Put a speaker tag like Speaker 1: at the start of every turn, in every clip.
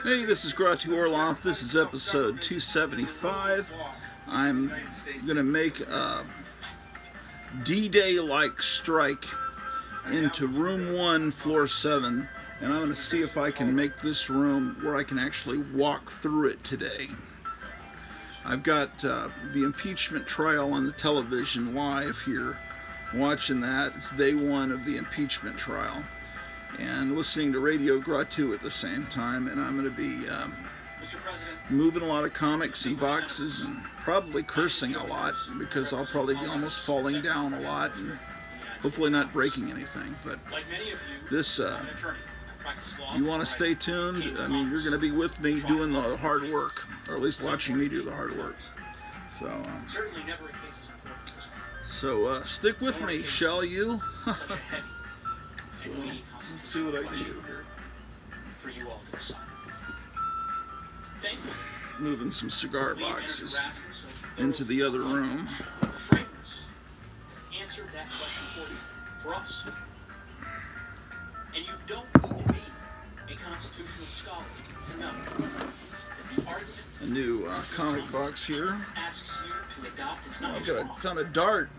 Speaker 1: Hey, this is Grottu. This is episode 275. I'm going to make a D-Day-like strike into room 1, floor 7, and I'm going to see if I can make this room where I can actually walk through it today. I've got the impeachment trial on the television live here, watching that. It's day 1 of the impeachment trial, and listening to Radio Grottu at the same time, and I'm going to be moving a lot of comics and boxes and probably cursing a lot because I'll probably be almost falling down a lot and hopefully not breaking anything. But this, you want to stay tuned. I mean, you're going to be with me doing the hard work, or at least watching me do the hard work. So stick with me, shall you? So, let's see what I can do here. Moving some cigar boxes into the other room.
Speaker 2: Answered that question for us. And you don't need to be a constitutional scholar to know that the argument
Speaker 1: a new comic box here.
Speaker 2: asks you to adopt is not just wrong.
Speaker 1: Found a dart.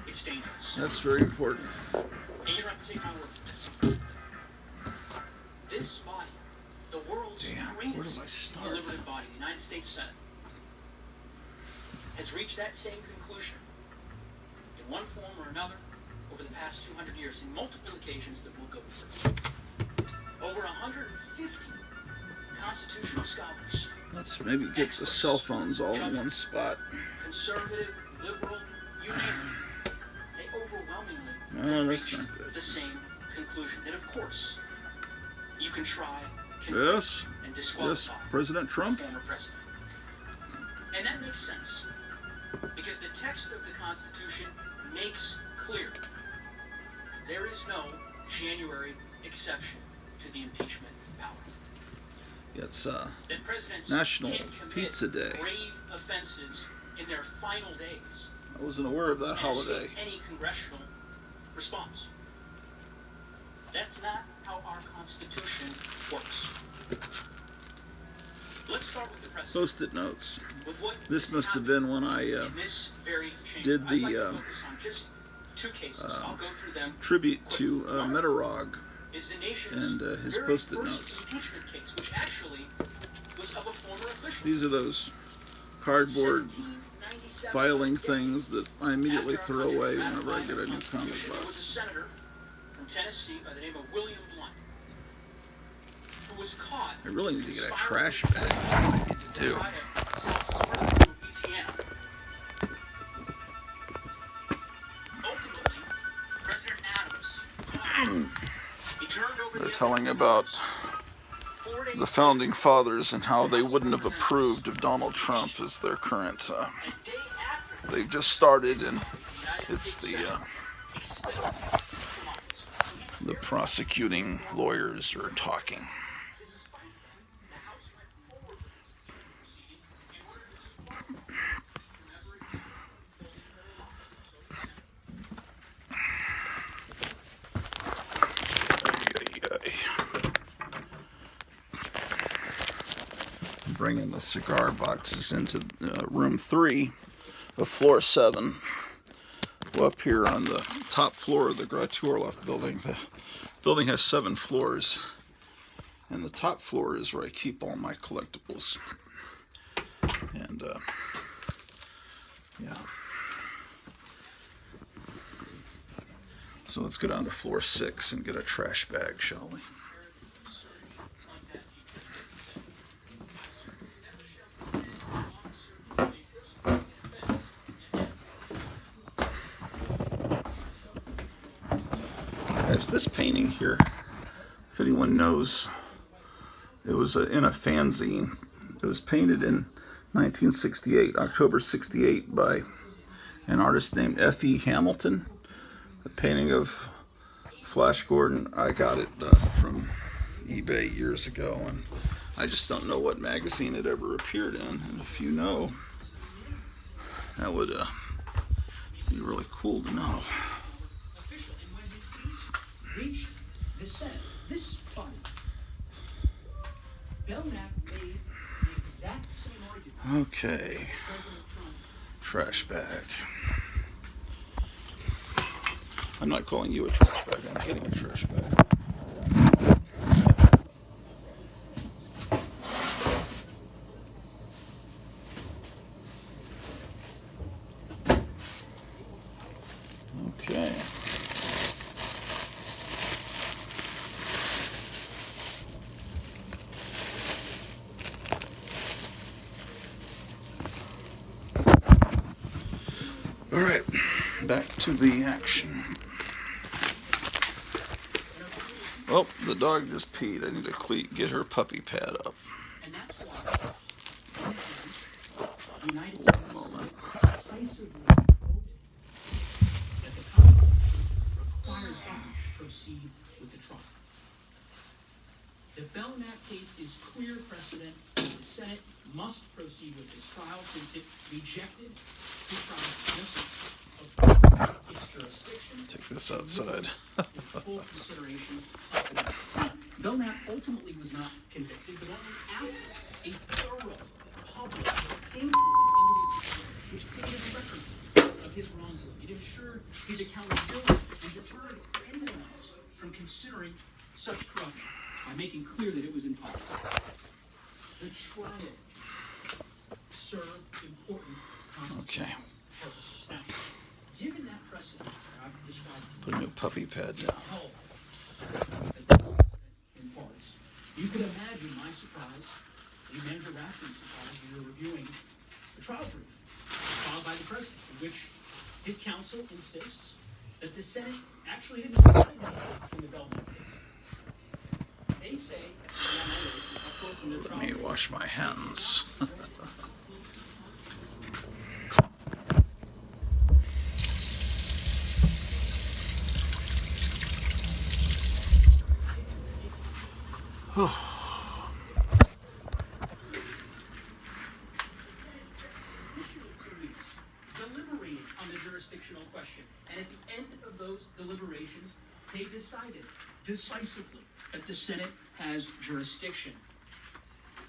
Speaker 2: It's dangerous.
Speaker 1: That's very important.
Speaker 2: And you don't have to take my word for this. This body, the world's
Speaker 1: Where do I
Speaker 2: greatest
Speaker 1: start?
Speaker 2: deliberative body, the United States Senate, has reached that same conclusion in one form or another over the past 200 years in multiple occasions that we'll go through. Over 150 constitutional scholars.
Speaker 1: Let's maybe get the cell phones all in one spot.
Speaker 2: Conservative, liberal, you name it. They overwhelmingly
Speaker 1: No, that's
Speaker 2: reached
Speaker 1: not good.
Speaker 2: the same conclusion that, of course, you can try,
Speaker 1: Yes,
Speaker 2: and
Speaker 1: yes,
Speaker 2: disqualify
Speaker 1: President
Speaker 2: the
Speaker 1: Trump.
Speaker 2: former president. And that makes sense, because the text of the Constitution makes clear there is no January exception to the impeachment power.
Speaker 1: It's
Speaker 2: That presidents
Speaker 1: National
Speaker 2: can commit
Speaker 1: Pizza Day.
Speaker 2: grave offenses in their final days
Speaker 1: I wasn't aware of that
Speaker 2: and
Speaker 1: holiday.
Speaker 2: escape any congressional response. That's not how our Constitution works. Let's start with the precedent.
Speaker 1: Post-it notes.
Speaker 2: With what
Speaker 1: This
Speaker 2: has
Speaker 1: must have
Speaker 2: happened
Speaker 1: been when I
Speaker 2: in this very chamber.
Speaker 1: did
Speaker 2: I'd like
Speaker 1: the
Speaker 2: to focus on just two cases. I'll go through them.
Speaker 1: tribute to
Speaker 2: quickly.
Speaker 1: Metarog
Speaker 2: Is the nation's
Speaker 1: and his
Speaker 2: very
Speaker 1: post-it
Speaker 2: first
Speaker 1: notes.
Speaker 2: impeachment case, which actually was of a former official.
Speaker 1: These are those cardboard
Speaker 2: 1797,
Speaker 1: filing things that I immediately
Speaker 2: after
Speaker 1: throw
Speaker 2: our
Speaker 1: away
Speaker 2: country
Speaker 1: whenever I get a new
Speaker 2: ratified the
Speaker 1: comic
Speaker 2: Constitution, there was a
Speaker 1: box.
Speaker 2: senator from Tennessee by the name of William Blunt who was caught.
Speaker 1: I really need to get a
Speaker 2: conspiring
Speaker 1: trash bag. That's what I need to do.
Speaker 2: try to sell Florida to Louisiana. Ultimately, President Adams he turned over
Speaker 1: They're
Speaker 2: the
Speaker 1: telling
Speaker 2: evidence
Speaker 1: about
Speaker 2: 4 days
Speaker 1: the founding fathers and how they wouldn't have approved of Donald Trump as their current.
Speaker 2: a day after
Speaker 1: They've just started, and
Speaker 2: the United
Speaker 1: it's
Speaker 2: States
Speaker 1: the
Speaker 2: Senate expelled
Speaker 1: the prosecuting lawyers are talking.
Speaker 2: despite the House went forward with this proceeding in order to swallow remember again
Speaker 1: Bringing the cigar boxes into room 3 of floor 7. Well, up here on the top floor of the Grottu building. The building has 7 floors, and the top floor is where I keep all my collectibles. And yeah. So let's go down to floor 6 and get a trash bag, shall we? Guys, this painting here, if anyone knows, it was in a fanzine. It was painted in 1968, October 68, by an artist named F.E. Hamilton. A painting of Flash Gordon. I got it from eBay years ago, and I just don't know what magazine it ever appeared in. And if you know, that would be really cool to know.
Speaker 2: reached the Senate, this body. Belknap made the exact same argument.
Speaker 1: Okay. Trash bag. I'm not calling you a trash bag. I'm getting a trash bag. Okay. All right, back to the action. Oh, the dog just peed. I need to get her puppy pad up.
Speaker 2: And that's why the United States decisively voted that the Constitution required them to proceed with the trial. The Belknap case is clear precedent that the Senate must proceed with this trial since it rejected the trial's innocence of its jurisdiction.
Speaker 1: Take this outside.
Speaker 2: With full consideration of the merits. Now, Belknap ultimately was not convicted, but only after a thorough public inquiry into his behavior, which created a record of his wrongdoing. It ensured his accountability and deterred anyone else from considering such corruption by making clear that it was impossible. The trial served important constitutional purposes. Now, given that precedent that I've described,
Speaker 1: Put a new puppy pad down.
Speaker 2: as the precedent in parts, you could imagine my surprise, the manager Raskin's surprise, when you're reviewing the trial brief filed by the president, in which his counsel insists that the Senate actually didn't decide anything in the Belknap case. They say, a quote from their trial.
Speaker 1: Let me wash my hands.
Speaker 2: Deliberated on the jurisdictional question, and at the end of those deliberations, they decided decisively that the Senate has jurisdiction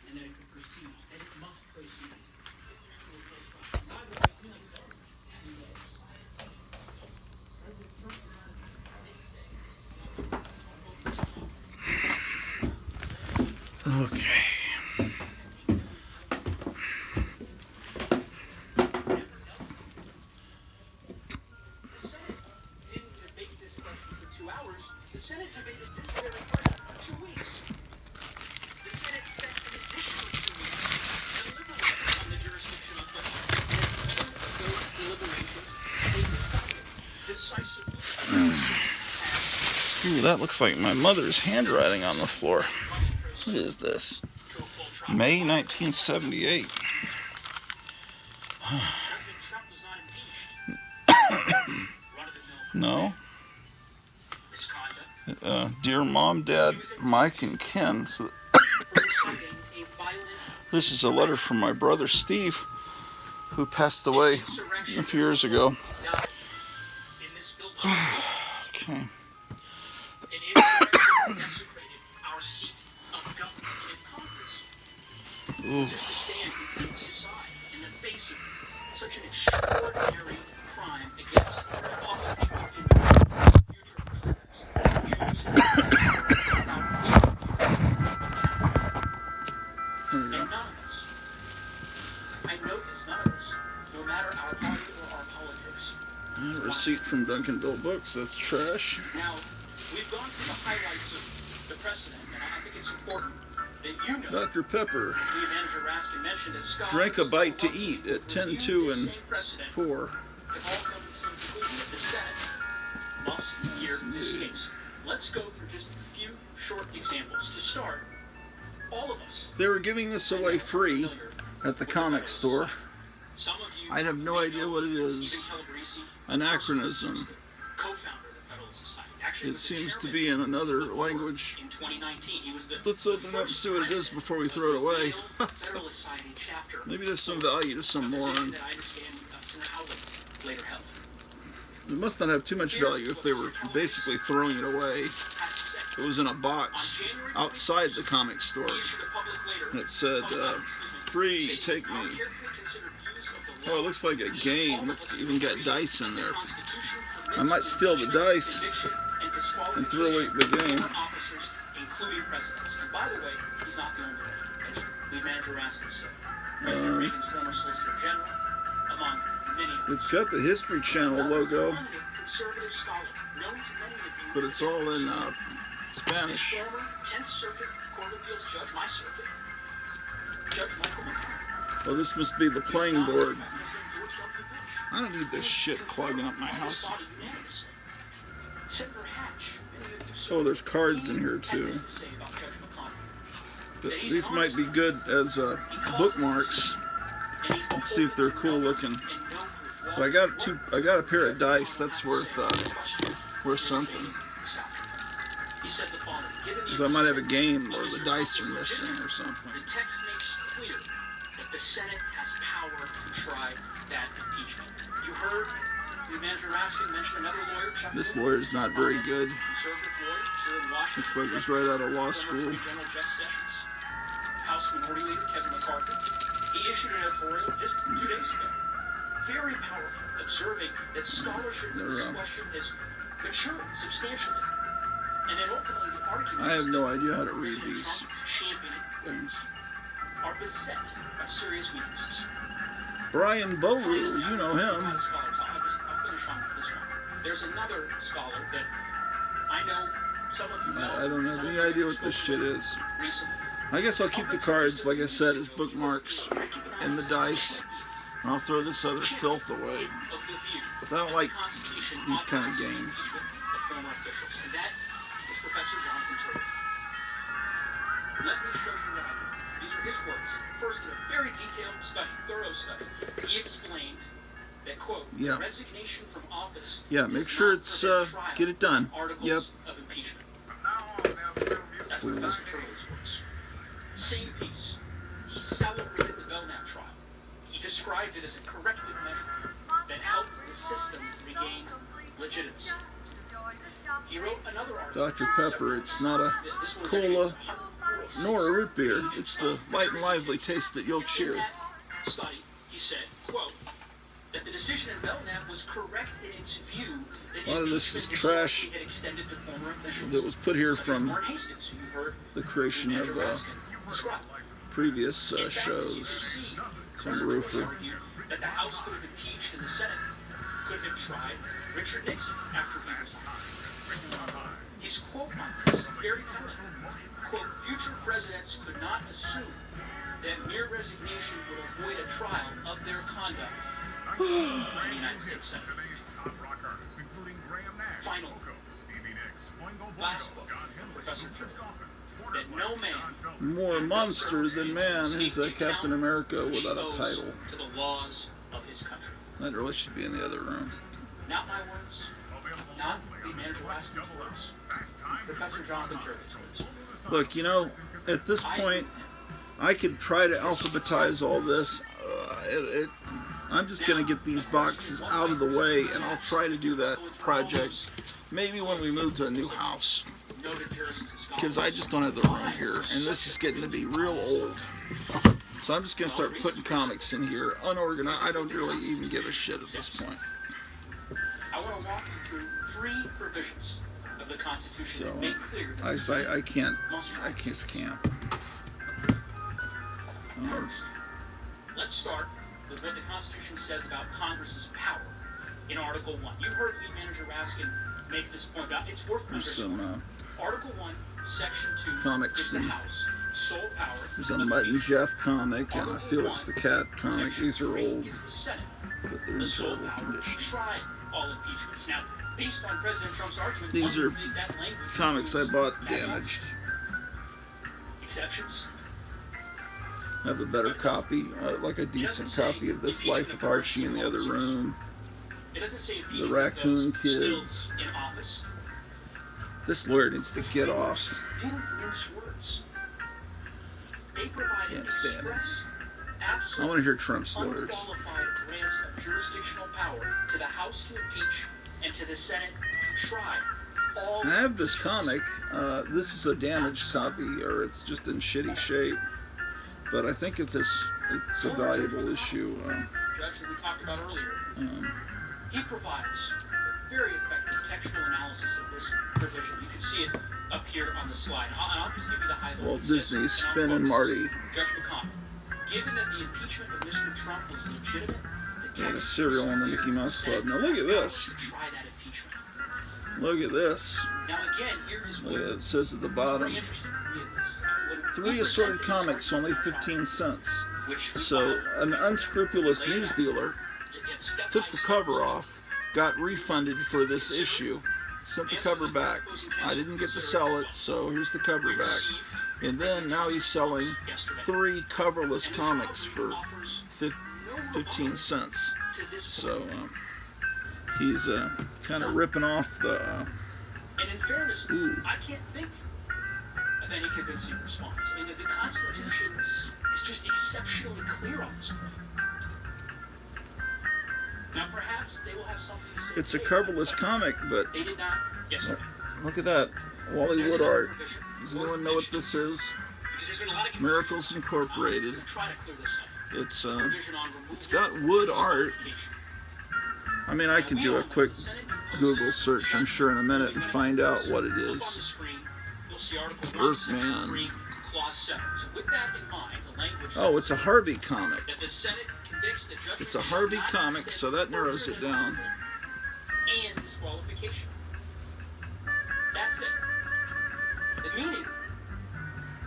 Speaker 2: and that it could proceed, that it must proceed.
Speaker 1: Okay.
Speaker 2: The Senate debated this very question for 2 weeks. The Senate spent an additional 2 weeks deliberating on the jurisdictional question. And at the end of those deliberations, they decided decisively.
Speaker 1: Ooh, that looks like my mother's handwriting on the floor. What is this? May 1978. No. Dear Mom, Dad, Mike, and Ken. So this is a letter from my brother Steve, who passed away a few years ago. Okay. Ooh.
Speaker 2: Just to stand completely aside in the face of such an extraordinary crime against the public people in future presidents. And none of us, I know this, none of us, no matter our party or our politics.
Speaker 1: A receipt from Duncan Bill Books, that's trash.
Speaker 2: Now, we've gone through the highlights of the precedent, and I think it's important that you know,
Speaker 1: Dr. Pepper,
Speaker 2: as Lead Manager Raskin mentioned, that scholars
Speaker 1: drank a bite to eat at 10, 2, and 4.
Speaker 2: have all come to some conclusion that the Senate must hear this case. Let's go through just a few short examples. To start, all of us.
Speaker 1: They were giving this away free at the comic store.
Speaker 2: Some of you
Speaker 1: I have no idea what it is. Anachronism.
Speaker 2: Co-founder of the Federalist Society. Actually,
Speaker 1: It seems to be in another language.
Speaker 2: in 2019, he was the
Speaker 1: Let's open it up and see what it is before we throw it away.
Speaker 2: Federalist Society chapter.
Speaker 1: Maybe there's some value to some moron.
Speaker 2: That I understand Senator Howard later held.
Speaker 1: It must not have too much value if they were basically throwing it away.
Speaker 2: Has to say,
Speaker 1: It was in a box outside the comic store. And it said, free, take me. Oh, it looks like a game. It's even got dice in there. I might steal the dice and throw away the game.
Speaker 2: Including presidents. And by the way, he's not the only one. As lead manager Raskin said, President Reagan's former Solicitor General, among many others.
Speaker 1: It's got the History Channel logo,
Speaker 2: Conservative scholar, known to many of you,
Speaker 1: but it's all in Spanish.
Speaker 2: His former 10th Circuit Court of Appeals judge, my circuit, Judge Michael McConnell.
Speaker 1: Well, this must be the playing board. I don't need this shit clogging up my house.
Speaker 2: Senator Hatch.
Speaker 1: Oh, there's cards in here too. But these might be good as bookmarks. Let's see if they're cool looking. But I got a pair of dice. That's worth something. Because I might have a game where the dice are missing or something.
Speaker 2: The text makes clear that the Senate has power to try that impeachment. You heard the manager Raskin mention another lawyer.
Speaker 1: This lawyer's not very good. Looks like he's right out of law school.
Speaker 2: House Minority Leader Kevin McCarthy. He issued an editorial just 2 days ago. Very powerful, observing that scholarship in this question has matured substantially. And then ultimately the arguments
Speaker 1: I have no idea how to read these things.
Speaker 2: Are beset by serious weaknesses.
Speaker 1: Brian Boru, you know him.
Speaker 2: I'll finish on this one. There's another scholar that I know some of you know.
Speaker 1: I don't have any idea what this shit is. I guess I'll keep the cards, like I said, as bookmarks and the dice. And I'll throw this other filth away. But I don't like these kind of games.
Speaker 2: And that is Professor Jonathan Turley. Let me show you what I mean. These are his words. First, in a very detailed study, thorough study, he explained that, quote, resignation from office.
Speaker 1: Yeah, make sure it's, get it done. Yep.
Speaker 2: Of impeachment. That's Professor Turley's words. Same piece. He celebrated the Belknap trial. He described it as a corrective measure that helped the system regain legitimacy. He wrote another article.
Speaker 1: Dr. Pepper, it's not a cola nor a root beer. It's the light and lively taste that you'll cheer.
Speaker 2: In that study, he said, quote, that the decision in Belknap was correct in its view that
Speaker 1: a lot of this is trash
Speaker 2: had extended to former officials,
Speaker 1: that was put here from
Speaker 2: Warren Hastings, who you heard
Speaker 1: the creation of previous shows. Some roofer.
Speaker 2: That the House could have impeached and the Senate could have tried Richard Nixon after he resigned. His quote on this is very telling. Quote, future presidents could not assume that mere resignation would avoid a trial of their conduct in the United States Senate. Final, last book from Professor Turley. That no man
Speaker 1: more monster than man is Captain America without a title.
Speaker 2: To the laws of his country.
Speaker 1: That really should be in the other room.
Speaker 2: Not my words. Not the manager Raskin's words. Professor Jonathan Turley's words.
Speaker 1: Look, you know, at this point, I could try to alphabetize all this. I'm just going to get these boxes out of the way, and I'll try to do that project maybe when we move to a new house. Because I just don't have the room here, and this is getting to be real old. So I'm just going to start putting comics in here, unorganized. I don't really even give a shit at this point.
Speaker 2: I want to walk you through 3 provisions of the Constitution that make clear that
Speaker 1: I can't.
Speaker 2: First, let's start with what the Constitution says about Congress's power in Article 1. You heard lead manager Raskin make this point out. It's worth underscoring. Article 1, Section 2
Speaker 1: comics
Speaker 2: gives the House sole power.
Speaker 1: There's a Mutt and Jeff comic, and I feel it's the Cat comic. These are old,
Speaker 2: gives the Senate
Speaker 1: but they're in terrible condition.
Speaker 2: Try all impeachments. Now, based on President Trump's argument,
Speaker 1: these are comics I bought damaged.
Speaker 2: Exceptions?
Speaker 1: I have a better copy, like a decent copy of This Life with Archie in the other room.
Speaker 2: It doesn't say
Speaker 1: The Raccoon Kids.
Speaker 2: In office.
Speaker 1: This lawyer needs to get off.
Speaker 2: Didn't mince words. They provide an express, absolute,
Speaker 1: I want to hear Trump's lawyers.
Speaker 2: Unqualified grant of jurisdictional power to the House to impeach and to the Senate to try all
Speaker 1: And I have this comic. This is a damaged copy, or it's just in shitty shape. But I think it's a valuable issue.
Speaker 2: Judge that we talked about earlier.
Speaker 1: Um,
Speaker 2: He provides a very effective textual analysis of this provision. You can see it up here on the slide. I'll just give you the highlights.
Speaker 1: Walt Disney, Spin and Marty.
Speaker 2: Judge McConnell, given that the impeachment of Mr. Trump was legitimate, the
Speaker 1: And a
Speaker 2: text
Speaker 1: cereal in the Mickey Mouse Club. Now look at this.
Speaker 2: try that impeachment.
Speaker 1: Look at this.
Speaker 2: Now again, here is
Speaker 1: Look
Speaker 2: what
Speaker 1: at it says at the
Speaker 2: very
Speaker 1: bottom.
Speaker 2: interesting. Read this. When
Speaker 1: 3
Speaker 2: we
Speaker 1: assorted
Speaker 2: presented
Speaker 1: comics,
Speaker 2: this
Speaker 1: only 15 cents.
Speaker 2: which we
Speaker 1: So
Speaker 2: filed
Speaker 1: an unscrupulous
Speaker 2: laid
Speaker 1: news
Speaker 2: out,
Speaker 1: dealer
Speaker 2: step
Speaker 1: took
Speaker 2: by
Speaker 1: the
Speaker 2: step,
Speaker 1: cover off, got refunded for this issue, sent the cover back. I didn't get to sell it, so here's the cover back.
Speaker 2: received
Speaker 1: And then now he's selling
Speaker 2: yesterday.
Speaker 1: 3 coverless
Speaker 2: And the
Speaker 1: comics
Speaker 2: trial
Speaker 1: for
Speaker 2: offers
Speaker 1: 15 cents.
Speaker 2: to this
Speaker 1: So
Speaker 2: point.
Speaker 1: he's kind of ripping off the.
Speaker 2: And in fairness,
Speaker 1: Ooh.
Speaker 2: I can't think of any convincing response. I mean, the Constitution is just exceptionally clear on this point. Now, perhaps they will have something to say.
Speaker 1: It's a
Speaker 2: later,
Speaker 1: coverless
Speaker 2: but
Speaker 1: comic, but
Speaker 2: They did not yesterday.
Speaker 1: look at that. Wally
Speaker 2: There's
Speaker 1: Wood
Speaker 2: another
Speaker 1: art.
Speaker 2: provision
Speaker 1: Does
Speaker 2: worth
Speaker 1: anyone know what
Speaker 2: mentioning,
Speaker 1: this is?
Speaker 2: because there's been a lot of confusion.
Speaker 1: Miracles Incorporated.
Speaker 2: I'm gonna try to clear this up.
Speaker 1: It's
Speaker 2: Provision on removal
Speaker 1: it's got wood
Speaker 2: of
Speaker 1: art.
Speaker 2: disqualification.
Speaker 1: I mean, I can do a quick Google search, I'm sure, in a minute and find out what it
Speaker 2: Up on the
Speaker 1: is.
Speaker 2: screen, you'll see Article 1,
Speaker 1: Earthman.
Speaker 2: Section 3, Clause 7. So with that in mind, the language
Speaker 1: Oh, it's a Harvey comic.
Speaker 2: that the Senate convicts the judge
Speaker 1: It's a Harvey comic, so that narrows it down.
Speaker 2: and disqualification. That's it. The meaning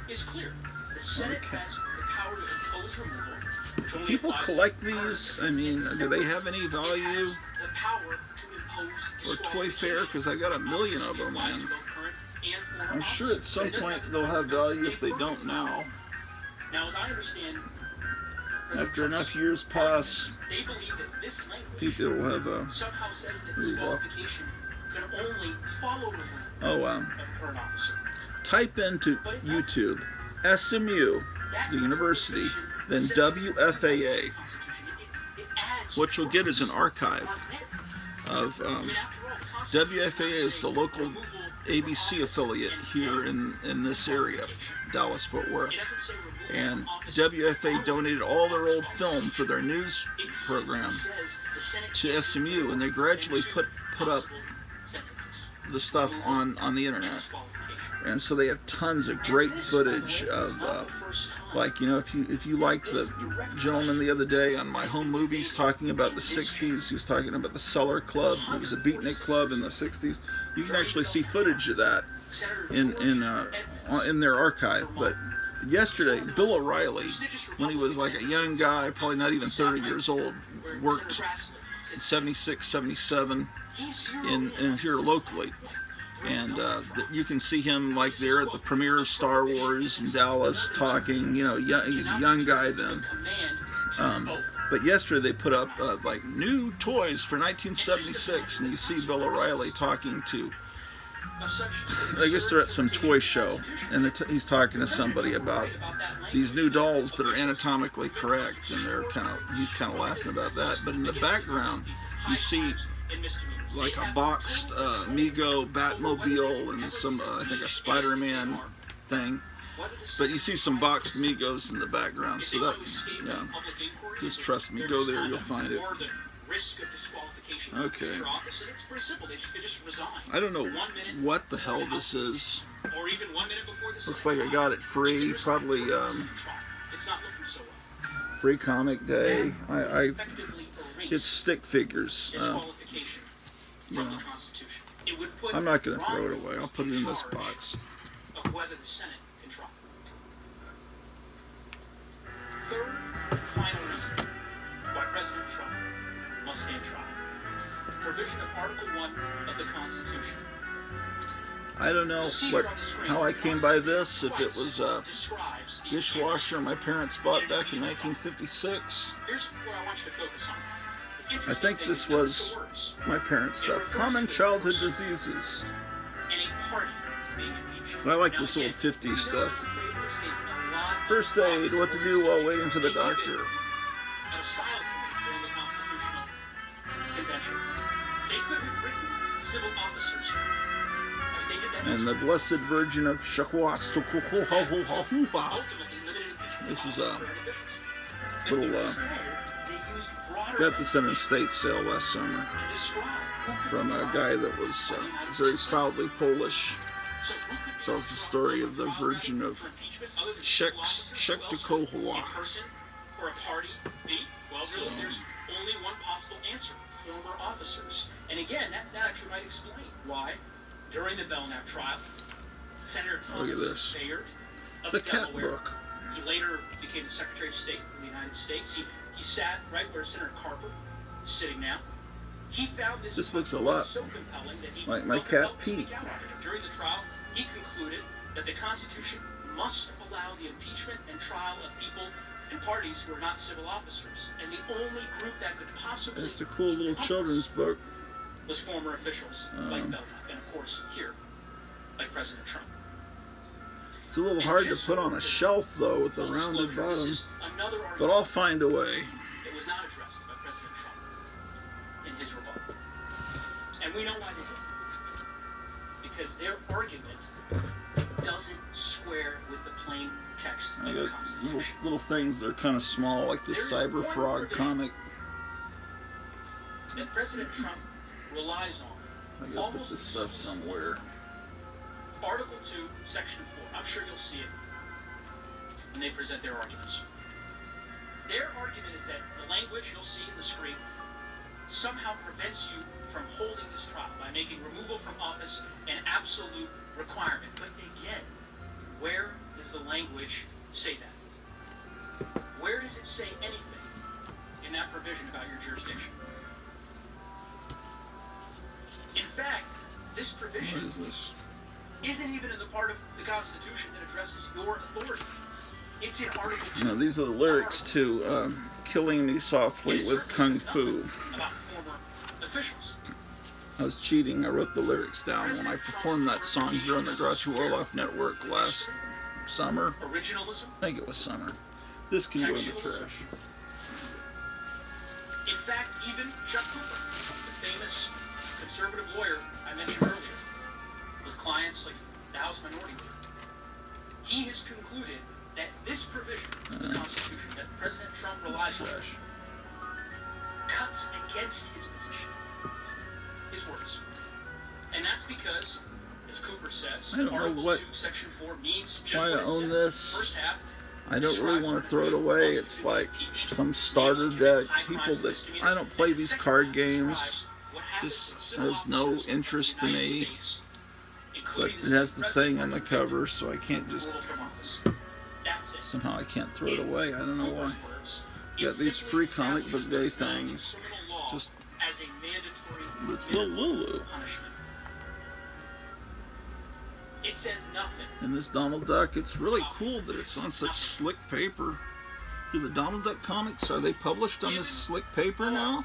Speaker 2: is clear. The Senate
Speaker 1: Okay.
Speaker 2: has the power to impose removal. which only
Speaker 1: People
Speaker 2: applies to
Speaker 1: collect
Speaker 2: current
Speaker 1: these. I
Speaker 2: officials.
Speaker 1: mean,
Speaker 2: It's
Speaker 1: do they
Speaker 2: separate.
Speaker 1: have any
Speaker 2: It
Speaker 1: value?
Speaker 2: has the power to impose
Speaker 1: Or Toy Fair? Because I've got a million of them,
Speaker 2: applies to
Speaker 1: man.
Speaker 2: both current and former
Speaker 1: I'm sure at
Speaker 2: officers.
Speaker 1: some
Speaker 2: It doesn't
Speaker 1: point
Speaker 2: have
Speaker 1: they'll
Speaker 2: to
Speaker 1: have value if they
Speaker 2: be
Speaker 1: don't now.
Speaker 2: Now, as I understand,
Speaker 1: After enough years pass,
Speaker 2: they believe that this language
Speaker 1: people will have
Speaker 2: somehow says that
Speaker 1: Ooh, wow.
Speaker 2: disqualification can only follow removal
Speaker 1: oh,
Speaker 2: of a current officer.
Speaker 1: type into YouTube SMU,
Speaker 2: That
Speaker 1: the university,
Speaker 2: provision
Speaker 1: then
Speaker 2: says
Speaker 1: WFAA.
Speaker 2: it adds
Speaker 1: What you'll get is an archive of
Speaker 2: I mean, after all, the Constitution
Speaker 1: WFAA
Speaker 2: does not
Speaker 1: is
Speaker 2: say
Speaker 1: the local
Speaker 2: removal
Speaker 1: ABC
Speaker 2: from office
Speaker 1: affiliate
Speaker 2: and
Speaker 1: here
Speaker 2: then
Speaker 1: in this area, Dallas Fort Worth.
Speaker 2: It doesn't say removal
Speaker 1: And
Speaker 2: from office
Speaker 1: WFA
Speaker 2: following
Speaker 1: donated all their old
Speaker 2: disqualification.
Speaker 1: film for their news
Speaker 2: It simply
Speaker 1: program
Speaker 2: says the Senate
Speaker 1: to
Speaker 2: can
Speaker 1: SMU, and they gradually
Speaker 2: two
Speaker 1: put up
Speaker 2: possible sentences.
Speaker 1: the stuff
Speaker 2: Removal
Speaker 1: on the
Speaker 2: and
Speaker 1: internet.
Speaker 2: disqualification.
Speaker 1: And so they have tons of great footage of, like, you know, if you liked the gentleman the other day on My Home Movies talking about the 60s, he was talking about the Cellar Club, it was a beatnik club in the 60s, you can actually see footage of that in their archive. But yesterday, Bill O'Reilly, when he was like a young guy, probably not even 30 years old, worked in 76, 77 in here locally. And you can see him like there at the premiere of Star Wars in Dallas talking, you know, he's a young guy then. But yesterday they put up like new toys for 1976, and you see Bill O'Reilly talking to, I guess they're at some toy show, and he's talking to somebody about these new dolls that are anatomically correct, and he's kind of laughing about that. But in the background, you see like a boxed Mego Batmobile and some, I think, a Spider-Man thing. But you see some boxed Migos in the background, so that, yeah, just trust me, go there, you'll find it. Okay. I don't know what the hell this is. Looks like I got it free, probably free comic day. It's stick figures. You know, I'm not going to throw it away. I'll put it in this box.
Speaker 2: Of whether the Senate can try. Third and final reason why President Trump must stand trial. Provision of Article 1 of the Constitution.
Speaker 1: I don't know how I came by this, if it was a dishwasher my parents bought back in 1956.
Speaker 2: Here's what I want you to focus on.
Speaker 1: I think this was my parents' stuff. Common childhood diseases. But I like this old 50s stuff. First aid, what to do while waiting for the doctor.
Speaker 2: At a style committee during the Constitutional Convention. They could have written civil officers here. they did that.
Speaker 1: And the Blessed Virgin of Shakuastukuhuhuhuhuha.
Speaker 2: Ultimately limited impeachment.
Speaker 1: This is a
Speaker 2: But
Speaker 1: little,
Speaker 2: instead, they used broader
Speaker 1: got this in a state sale last summer
Speaker 2: to describe who could
Speaker 1: from
Speaker 2: be
Speaker 1: a
Speaker 2: harmed
Speaker 1: guy that was
Speaker 2: by the United
Speaker 1: very
Speaker 2: States
Speaker 1: proudly Polish.
Speaker 2: So who could be
Speaker 1: Tells the
Speaker 2: harmed
Speaker 1: story
Speaker 2: from
Speaker 1: of the
Speaker 2: trial
Speaker 1: Virgin
Speaker 2: ready
Speaker 1: of
Speaker 2: for impeachment other than civil officers? Who else?
Speaker 1: Shektukohua.
Speaker 2: In person or a party? B? Well, really, there's only one possible answer: former officers. And again, that actually might explain why, during the Belknap trial, Senator
Speaker 1: Look at
Speaker 2: Thomas
Speaker 1: this.
Speaker 2: Bayard of
Speaker 1: The cat
Speaker 2: Delaware,
Speaker 1: book.
Speaker 2: he later became the Secretary of State in the United States. He sat right where Senator Carper is sitting now. He found this
Speaker 1: looks a lot
Speaker 2: so compelling that he
Speaker 1: like my
Speaker 2: felt
Speaker 1: cat
Speaker 2: compelled to speak
Speaker 1: Pete.
Speaker 2: out on it. During the trial, he concluded that the Constitution must allow the impeachment and trial of people and parties who are not civil officers. And the only group that could possibly
Speaker 1: It's a cool little children's book.
Speaker 2: was former officials like Belknap, and of course here, like President Trump.
Speaker 1: It's a little hard to put on a shelf though with the rounded bottom, but I'll find a way.
Speaker 2: It was not addressed by President Trump in his rebuttal. And we know why they did. Because their argument doesn't square with the plain text
Speaker 1: I
Speaker 2: of the
Speaker 1: got
Speaker 2: Constitution.
Speaker 1: little things that are kind of small, like this
Speaker 2: There's
Speaker 1: Cyber
Speaker 2: one
Speaker 1: Frog
Speaker 2: provision
Speaker 1: comic.
Speaker 2: That President Trump relies on.
Speaker 1: I gotta put this stuff somewhere.
Speaker 2: Article 2, Section 4. I'm sure you'll see it when they present their arguments. Their argument is that the language you'll see in the screen somehow prevents you from holding this trial by making removal from office an absolute requirement. But again, where does the language say that? Where does it say anything in that provision about your jurisdiction? In fact, this provision
Speaker 1: What is this?
Speaker 2: isn't even in the part of the Constitution that addresses your authority. It's in Article 2.
Speaker 1: No, these are the lyrics to Killing Me Softly with Kung Fu.
Speaker 2: About former officials.
Speaker 1: I was cheating. I wrote the lyrics down when I performed that song here on the Grottu Network last summer.
Speaker 2: Originalism.
Speaker 1: I think it was summer. This can go in the trash.
Speaker 2: In fact, even Chuck Cooper, the famous conservative lawyer I mentioned earlier, with clients like the House Minority Leader, he has concluded that this provision of the Constitution that President Trump relies on cuts against his position, his words. And that's because, as Cooper says,
Speaker 1: I don't know
Speaker 2: Article
Speaker 1: what,
Speaker 2: 2, Section 4 means just
Speaker 1: why
Speaker 2: what
Speaker 1: I
Speaker 2: it
Speaker 1: own
Speaker 2: says.
Speaker 1: this.
Speaker 2: First half,
Speaker 1: I don't really want to throw it away. It's like some starter deck. People that I don't play these card games. This has no interest to me. But it has the thing on the cover, so I can't just somehow I can't throw it away. I don't know why. Got these free comic book day things. Just it's little Lulu.
Speaker 2: It says nothing.
Speaker 1: And this Donald Duck, it's really cool that it's on such slick paper. Do the Donald Duck comics, are they published on this slick paper now?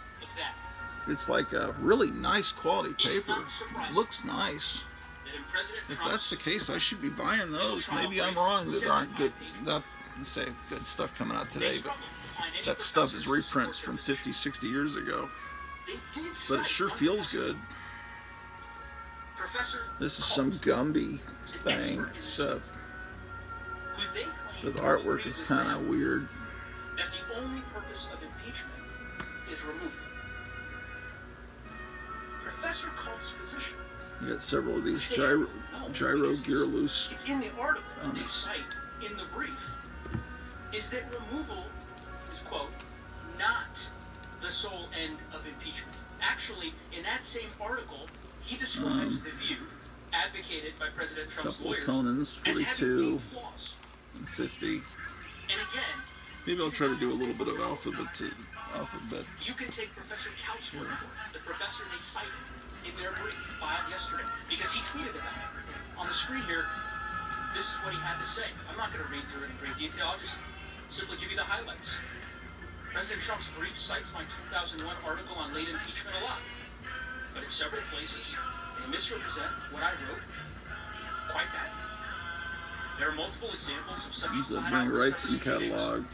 Speaker 1: It's like a really nice quality paper. It looks nice. If that's the case, I should be buying those. Maybe I'm wrong that aren't good. That say good stuff coming out today, but that stuff is reprints from 50, 60 years ago. But it sure feels good. This is some Gumby thing. So the artwork is kind of weird.
Speaker 2: That the only purpose of impeachment is removal. Professor Culp's position.
Speaker 1: You got several of these gyro gear loose.
Speaker 2: It's in the article that they cite in the brief. Is that removal is, quote, not the sole end of impeachment. Actually, in that same article, he describes the view advocated by President Trump's lawyers
Speaker 1: Conan's,
Speaker 2: as
Speaker 1: 42
Speaker 2: having deep flaws.
Speaker 1: and 50.
Speaker 2: And again,
Speaker 1: Maybe I'll try to do a little bit of alphabet.
Speaker 2: you can take Professor Couch's word for it. The professor they cited in their brief filed yesterday, because he tweeted about it. On the screen here, this is what he had to say. I'm not going to read through it in great detail. I'll just simply give you the highlights. President Trump's brief cites my 2001 article on late impeachment a lot, but in several places, they misrepresent what I wrote quite badly. There are multiple examples of such
Speaker 1: Bring Rights and Catalog.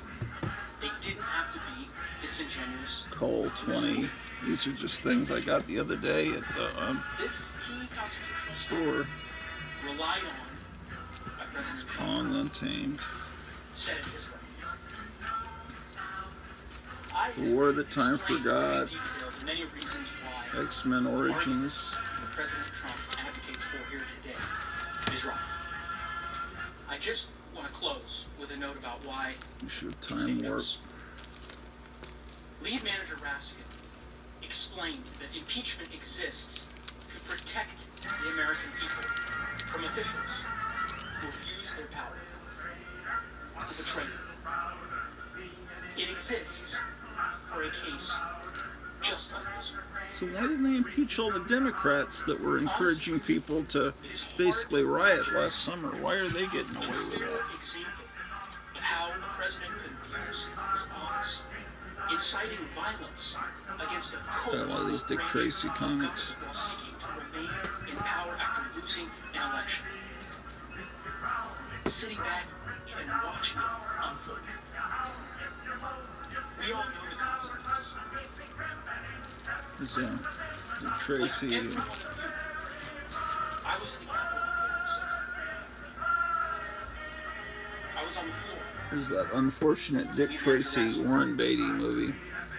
Speaker 2: They didn't have to be disingenuous.
Speaker 1: Cole 20. These are just things I got the other day at the
Speaker 2: This key constitutional
Speaker 1: store.
Speaker 2: relied on by President
Speaker 1: Strong,
Speaker 2: Trump,
Speaker 1: Untamed.
Speaker 2: said it his way. I
Speaker 1: The War That Time
Speaker 2: explained in
Speaker 1: Forgot.
Speaker 2: detail the many reasons why
Speaker 1: X-Men Origins.
Speaker 2: what President Trump advocates for here today is wrong. I just want to close with a note about why
Speaker 1: Issue of
Speaker 2: it's
Speaker 1: Time Warp.
Speaker 2: dangerous. Lead manager Raskin explained that impeachment exists to protect the American people from officials who abuse their power, who betray them. It exists for a case just like this one.
Speaker 1: So why didn't they impeach all the Democrats that were encouraging people to basically riot last summer? Why are they getting away with
Speaker 2: Clear
Speaker 1: that?
Speaker 2: example of how the president could abuse his office, inciting violence against a
Speaker 1: Got a lot of these Dick Tracy comics.
Speaker 2: while seeking to remain in power after losing an election. Sitting back and watching it unfold. We all know the consequences.
Speaker 1: There's Dick
Speaker 2: Like
Speaker 1: Tracy.
Speaker 2: every one of you, I was in the Capitol on January 6th. I was on the floor.
Speaker 1: There's that unfortunate Dick Tracy, Warren Beatty movie.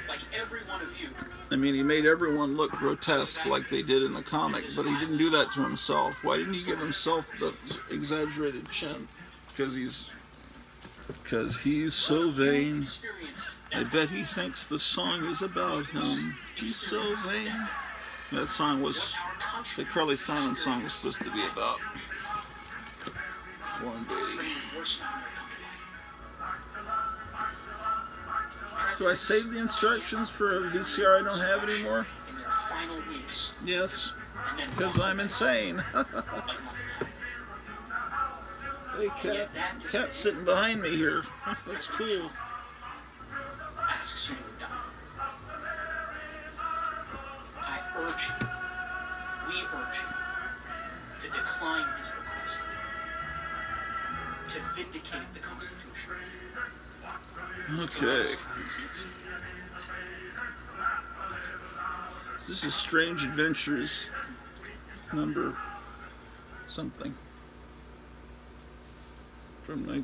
Speaker 2: Like every one of you.
Speaker 1: I mean, he made everyone look grotesque like they did in the comic, but he didn't do that to himself. Why didn't he give himself the exaggerated chin? Because he's so vain. I bet he thinks the song is about him. He's so vain. That song was, the Carly Simon song was supposed to be about Warren Beatty. Do I save the instructions for a VCR I don't have anymore?
Speaker 2: In their final weeks,
Speaker 1: Yes,
Speaker 2: and then
Speaker 1: because I'm insane. Hey, cat. Cat's sitting behind me here. That's cool.
Speaker 2: asks you to die. I urge you, we urge you, to decline his request, to vindicate the Constitution.
Speaker 1: Okay. This is Strange Adventures number something from like.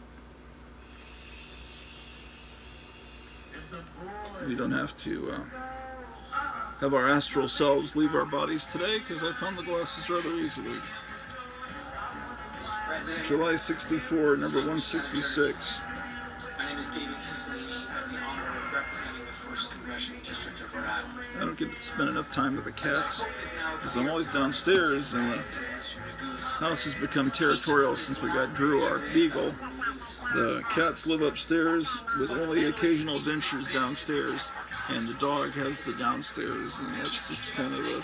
Speaker 1: We don't have to have our astral selves leave our bodies today because I found the glasses rather easily.
Speaker 2: Mr. President,
Speaker 1: July 64, number 166.
Speaker 2: my name is David Cicilline. I have the honor of representing the 1st Congressional District of Rhode Island.
Speaker 1: I don't get to spend enough time with the cats because I'm always downstairs and the house has become territorial since we got Drew, our beagle. The cats live upstairs with only occasional ventures downstairs, and the dog has the downstairs, and that's just kind of a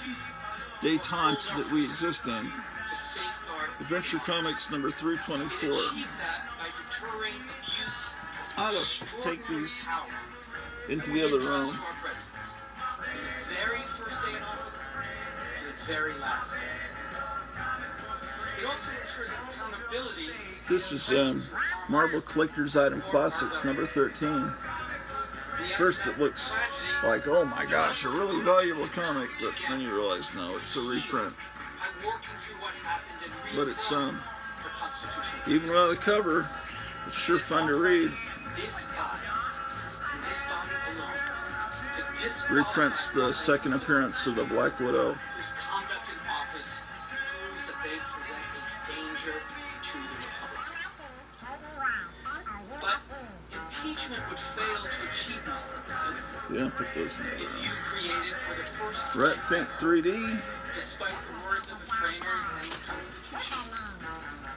Speaker 1: detente that we exist in.
Speaker 2: To safeguard
Speaker 1: Adventure Comics number 324.
Speaker 2: achieves that by deterring abuse of
Speaker 1: I'll
Speaker 2: extraordinary
Speaker 1: take these
Speaker 2: power
Speaker 1: into
Speaker 2: that
Speaker 1: the
Speaker 2: we
Speaker 1: other
Speaker 2: entrust
Speaker 1: room.
Speaker 2: to our presidents, from the very first day in office to the very last day. It also ensures accountability.
Speaker 1: This is Marvel Collector's Item Classics number 13. First it looks like, oh my gosh, a really valuable comic, but then you realize, no, it's a reprint.
Speaker 2: I'm working through what happened and
Speaker 1: But it's,
Speaker 2: the Constitution.
Speaker 1: even without the cover, it's sure fun to read.
Speaker 2: This body, and this body alone, to disqualify
Speaker 1: Reprints the second appearance of the Black Widow.
Speaker 2: whose conduct in office proves that they present a danger to the Republic. But impeachment would fail to achieve these purposes
Speaker 1: Yeah, put those in the
Speaker 2: if
Speaker 1: other
Speaker 2: you
Speaker 1: room.
Speaker 2: created for the first
Speaker 1: Rat
Speaker 2: time,
Speaker 1: Fink 3D.
Speaker 2: despite the words of the framers and the Constitution,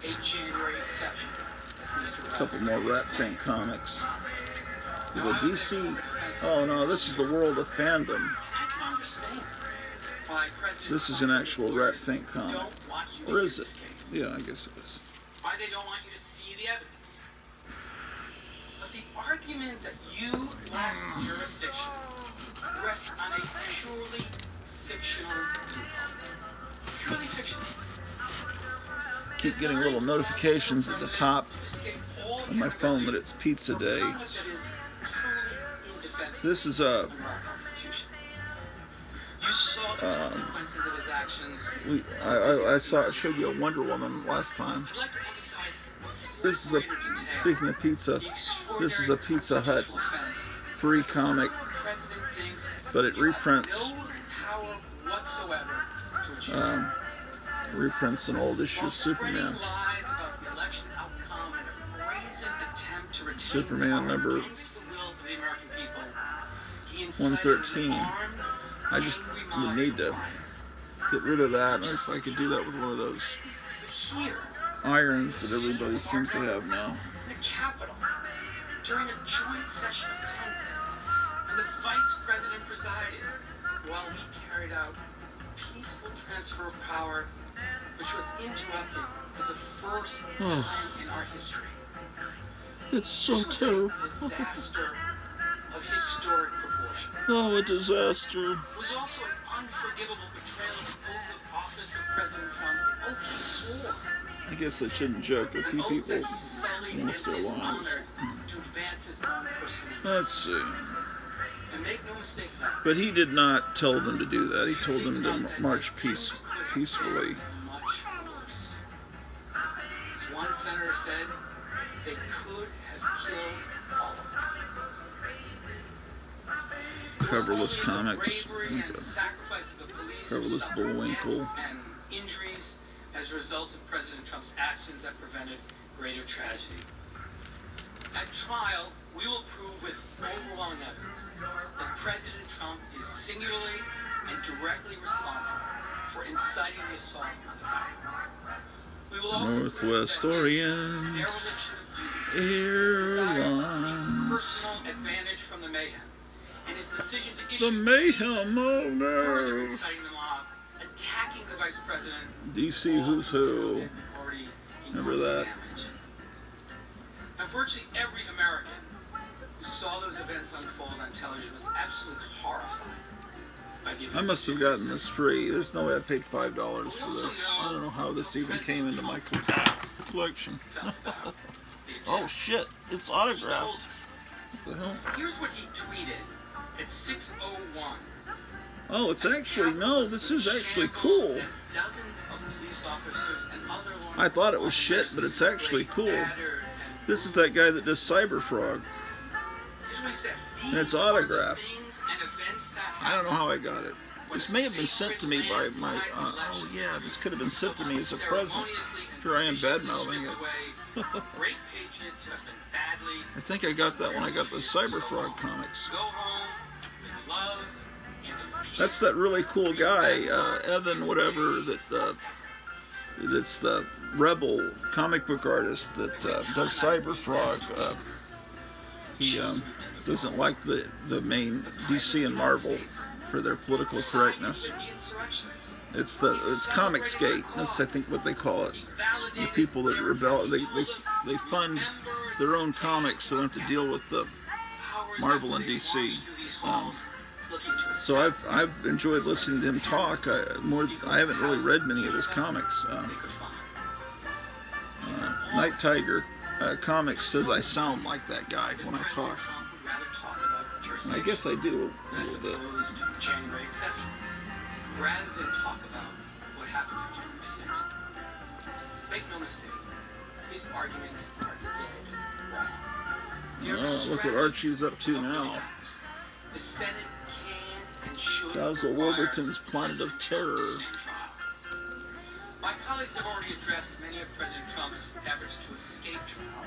Speaker 2: a January exception, as Mr.
Speaker 1: A couple
Speaker 2: Raskin
Speaker 1: more Rat
Speaker 2: explained.
Speaker 1: Fink comics. There's a DC. Oh no, this is the World of Fandom.
Speaker 2: I can understand why President
Speaker 1: This is an actual Rat Fink comic.
Speaker 2: don't want you to
Speaker 1: Or
Speaker 2: hear
Speaker 1: is it?
Speaker 2: this case.
Speaker 1: Yeah, I guess it is.
Speaker 2: Why they don't want you to see the evidence. But the argument that you lack jurisdiction rests on a purely fictional viewpoint. Purely fictional.
Speaker 1: Keep getting little notifications at the top
Speaker 2: To escape all
Speaker 1: on my phone that it's pizza day.
Speaker 2: conduct that is truly indefensible
Speaker 1: This is a
Speaker 2: under our Constitution. You saw the consequences of his actions.
Speaker 1: I showed you a Wonder Woman last time.
Speaker 2: I'd like to emphasize
Speaker 1: This is a, speaking of pizza, this is a Pizza Hut free comic, but it reprints reprints an old issue of Superman. Superman number 113. I just would need to get rid of that. I if I could do that with one of those irons that everybody seems to have now.
Speaker 2: In the Capitol, during a joint session of Congress, and the Vice President presided while we carried out a peaceful transfer of power, which was interrupted for the first time in our history.
Speaker 1: It's so terrible.
Speaker 2: A disaster of historic proportion.
Speaker 1: Oh, a disaster.
Speaker 2: It was also an unforgivable betrayal of the oath of office of President Trump, the oath he swore.
Speaker 1: I guess I shouldn't joke. A few people lost their lives. Let's see. But he did not tell them to do that. He told them to march peacefully.
Speaker 2: As one senator said, they could have killed all of us.
Speaker 1: Coverless comics. Coverless Bullwinkle.
Speaker 2: And injuries as a result of President Trump's actions that prevented greater tragedy. At trial, we will prove with overwhelming evidence that President Trump is singularly and directly responsible for inciting the assault on the Capitol. We will also
Speaker 1: Northwest Orient Airlines.
Speaker 2: Personal advantage from the mayhem, and his decision to issue
Speaker 1: The mayhem, oh
Speaker 2: further
Speaker 1: no.
Speaker 2: inciting the mob, attacking the vice president.
Speaker 1: DC Who's Who. Remember that?
Speaker 2: Now, virtually every American who saw those events unfold on television was absolutely horrified by the events.
Speaker 1: I must have gotten this free. There's no way I paid $5 for this. I don't know how this even came into my collection. Oh shit, it's autographed. What the hell?
Speaker 2: Here's what he tweeted at 6:01.
Speaker 1: Oh, it's actually, no, this is actually cool. I thought it was shit, but it's actually cool. This is that guy that does Cyber Frog. And it's autographed. I don't know how I got it. This may have been sent to me by my, oh yeah, this could have been sent to me as a present. Here I am bad-mouthing it. I think I got that when I got the Cyber Frog comics. That's that really cool guy, Evan whatever, that's the rebel comic book artist that does Cyber Frog. He doesn't like the main DC and Marvel for their political correctness. It's Comicsgate. That's I think what they call it. The people that rebel, they fund their own comics so they don't have to deal with the Marvel and DC. So I've enjoyed listening to him talk. I haven't really read many of his comics. Night Tiger Comics says I sound like that guy when I talk. And I guess I do a little bit.
Speaker 2: Rather than talk about what happened on January 6th. Make no mistake, his arguments are dead wrong.
Speaker 1: Oh, look what Archie's up to now.
Speaker 2: The Senate can and should
Speaker 1: Basil Wolverton's Planet of Terror.
Speaker 2: My colleagues have already addressed many of President Trump's efforts to escape trial.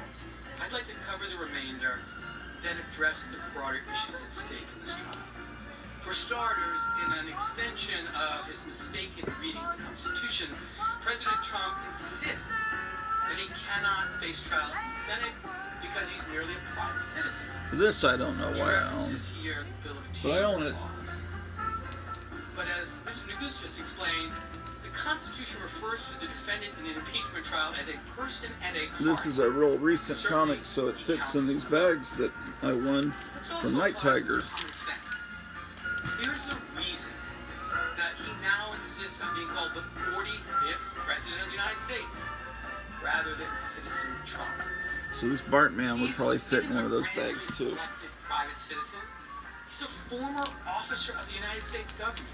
Speaker 2: I'd like to cover the remainder, then address the broader issues at stake in this trial. For starters, in an extension of his mistaken reading of the Constitution, President Trump insists that he cannot face trial in the Senate because he's merely a private citizen.
Speaker 1: This I don't know why I own, but I own it.
Speaker 2: But as Mr. Negus just explained, the Constitution refers to the defendant in an impeachment trial as a person and a party.
Speaker 1: This is a real recent comic, so it fits in these bags that I won from Night Tiger.
Speaker 2: Here's the reason that he now insists on being called the 45th President of the United States, rather than Citizen Trump.
Speaker 1: So this Bartman would probably fit in one of those bags too.
Speaker 2: Private citizen. He's a former officer of the United States government.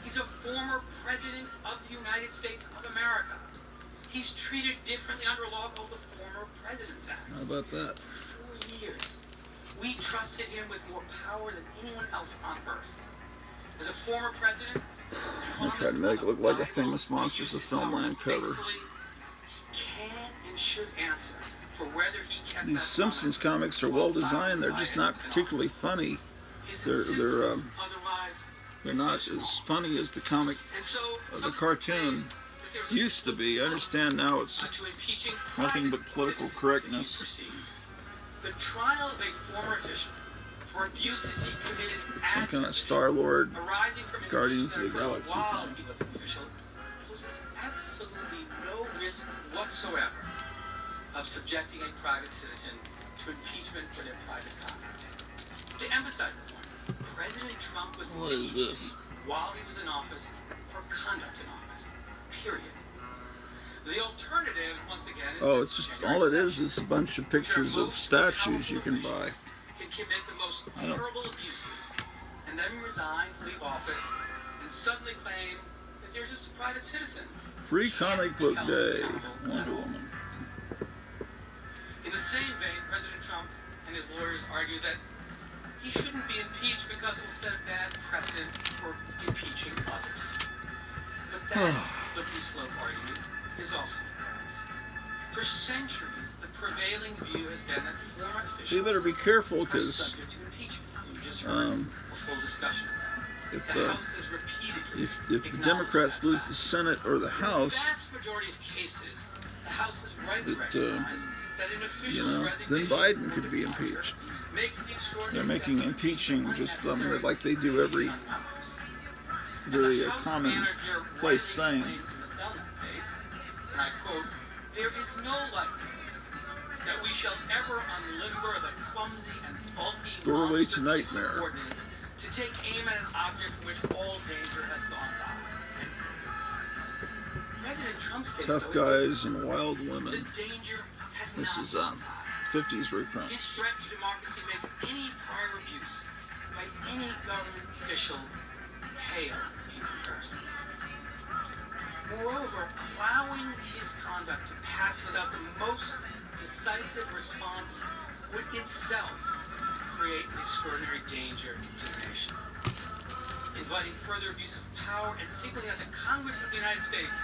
Speaker 2: He's a former president of the United States of America. He's treated differently under law called the Former Presidents Act.
Speaker 1: How about that?
Speaker 2: For 4 years, we trusted him with more power than anyone else on earth. As a former president,
Speaker 1: I tried to make it look like a famous Monsters of Filmland cover.
Speaker 2: He can and should answer for whether he kept
Speaker 1: These Simpsons comics are well designed. They're just not particularly funny. They're not as funny as the comic, the cartoon used to be. I understand now it's just nothing but political correctness.
Speaker 2: The trial of a former official for abuses he committed
Speaker 1: Some
Speaker 2: as
Speaker 1: kind of Star-Lord,
Speaker 2: arising from an
Speaker 1: Guardians of the
Speaker 2: impeachment
Speaker 1: Galaxy
Speaker 2: while
Speaker 1: thing.
Speaker 2: he was an official poses absolutely no risk whatsoever of subjecting a private citizen to impeachment for their private conduct. To emphasize the point, President Trump was
Speaker 1: What is
Speaker 2: impeached
Speaker 1: this?
Speaker 2: while he was in office for conduct in office. Period. The alternative, once again, is
Speaker 1: Oh,
Speaker 2: this
Speaker 1: it's just
Speaker 2: January
Speaker 1: all it is
Speaker 2: session,
Speaker 1: a bunch of
Speaker 2: where
Speaker 1: pictures of
Speaker 2: most
Speaker 1: statues you
Speaker 2: powerful
Speaker 1: can buy.
Speaker 2: officials can commit the most
Speaker 1: I don't-
Speaker 2: terrible abuses and then resign to leave office and suddenly claim that they're just a private citizen.
Speaker 1: Free Comic Book Day, Wonder Woman.
Speaker 2: In the same vein, President Trump and his lawyers argue that he shouldn't be impeached because it will set a bad precedent for impeaching others. But that slippery slope argument is also incorrect. For centuries, the prevailing view has been that former officials
Speaker 1: You better be careful,
Speaker 2: are
Speaker 1: because
Speaker 2: subject to impeachment. You just heard a full discussion of that.
Speaker 1: if
Speaker 2: The House has repeatedly
Speaker 1: if the
Speaker 2: acknowledged
Speaker 1: Democrats
Speaker 2: that
Speaker 1: lose
Speaker 2: fact.
Speaker 1: the Senate or the
Speaker 2: In the
Speaker 1: House,
Speaker 2: vast majority of cases, the House has rightly
Speaker 1: that,
Speaker 2: recognized that an official's
Speaker 1: then
Speaker 2: resignation
Speaker 1: Biden
Speaker 2: or
Speaker 1: could be
Speaker 2: departure
Speaker 1: impeached.
Speaker 2: makes the extraordinary
Speaker 1: They're making
Speaker 2: step of
Speaker 1: impeaching just something that, like they do every
Speaker 2: unwise.
Speaker 1: very
Speaker 2: As a House
Speaker 1: common
Speaker 2: manager
Speaker 1: place
Speaker 2: rightly
Speaker 1: thing.
Speaker 2: explained in the Dunlap case, and I quote, "There is no likelihood that we shall ever unlimber the clumsy and bulky
Speaker 1: Doorway
Speaker 2: monster
Speaker 1: to
Speaker 2: piece of
Speaker 1: nightmare.
Speaker 2: ordnance to take aim at an object from which all danger has gone by." President Trump's case,
Speaker 1: Tough
Speaker 2: though, is
Speaker 1: guys and wild
Speaker 2: different.
Speaker 1: women.
Speaker 2: The danger has
Speaker 1: This
Speaker 2: not
Speaker 1: is
Speaker 2: gone by.
Speaker 1: 50s reprint.
Speaker 2: His threat to democracy makes any prior abuse by any government official pale in comparison. Moreover, allowing his conduct to pass without the most decisive response would itself create an extraordinary danger to the nation. Inviting further abuse of power and signaling that the Congress of the United States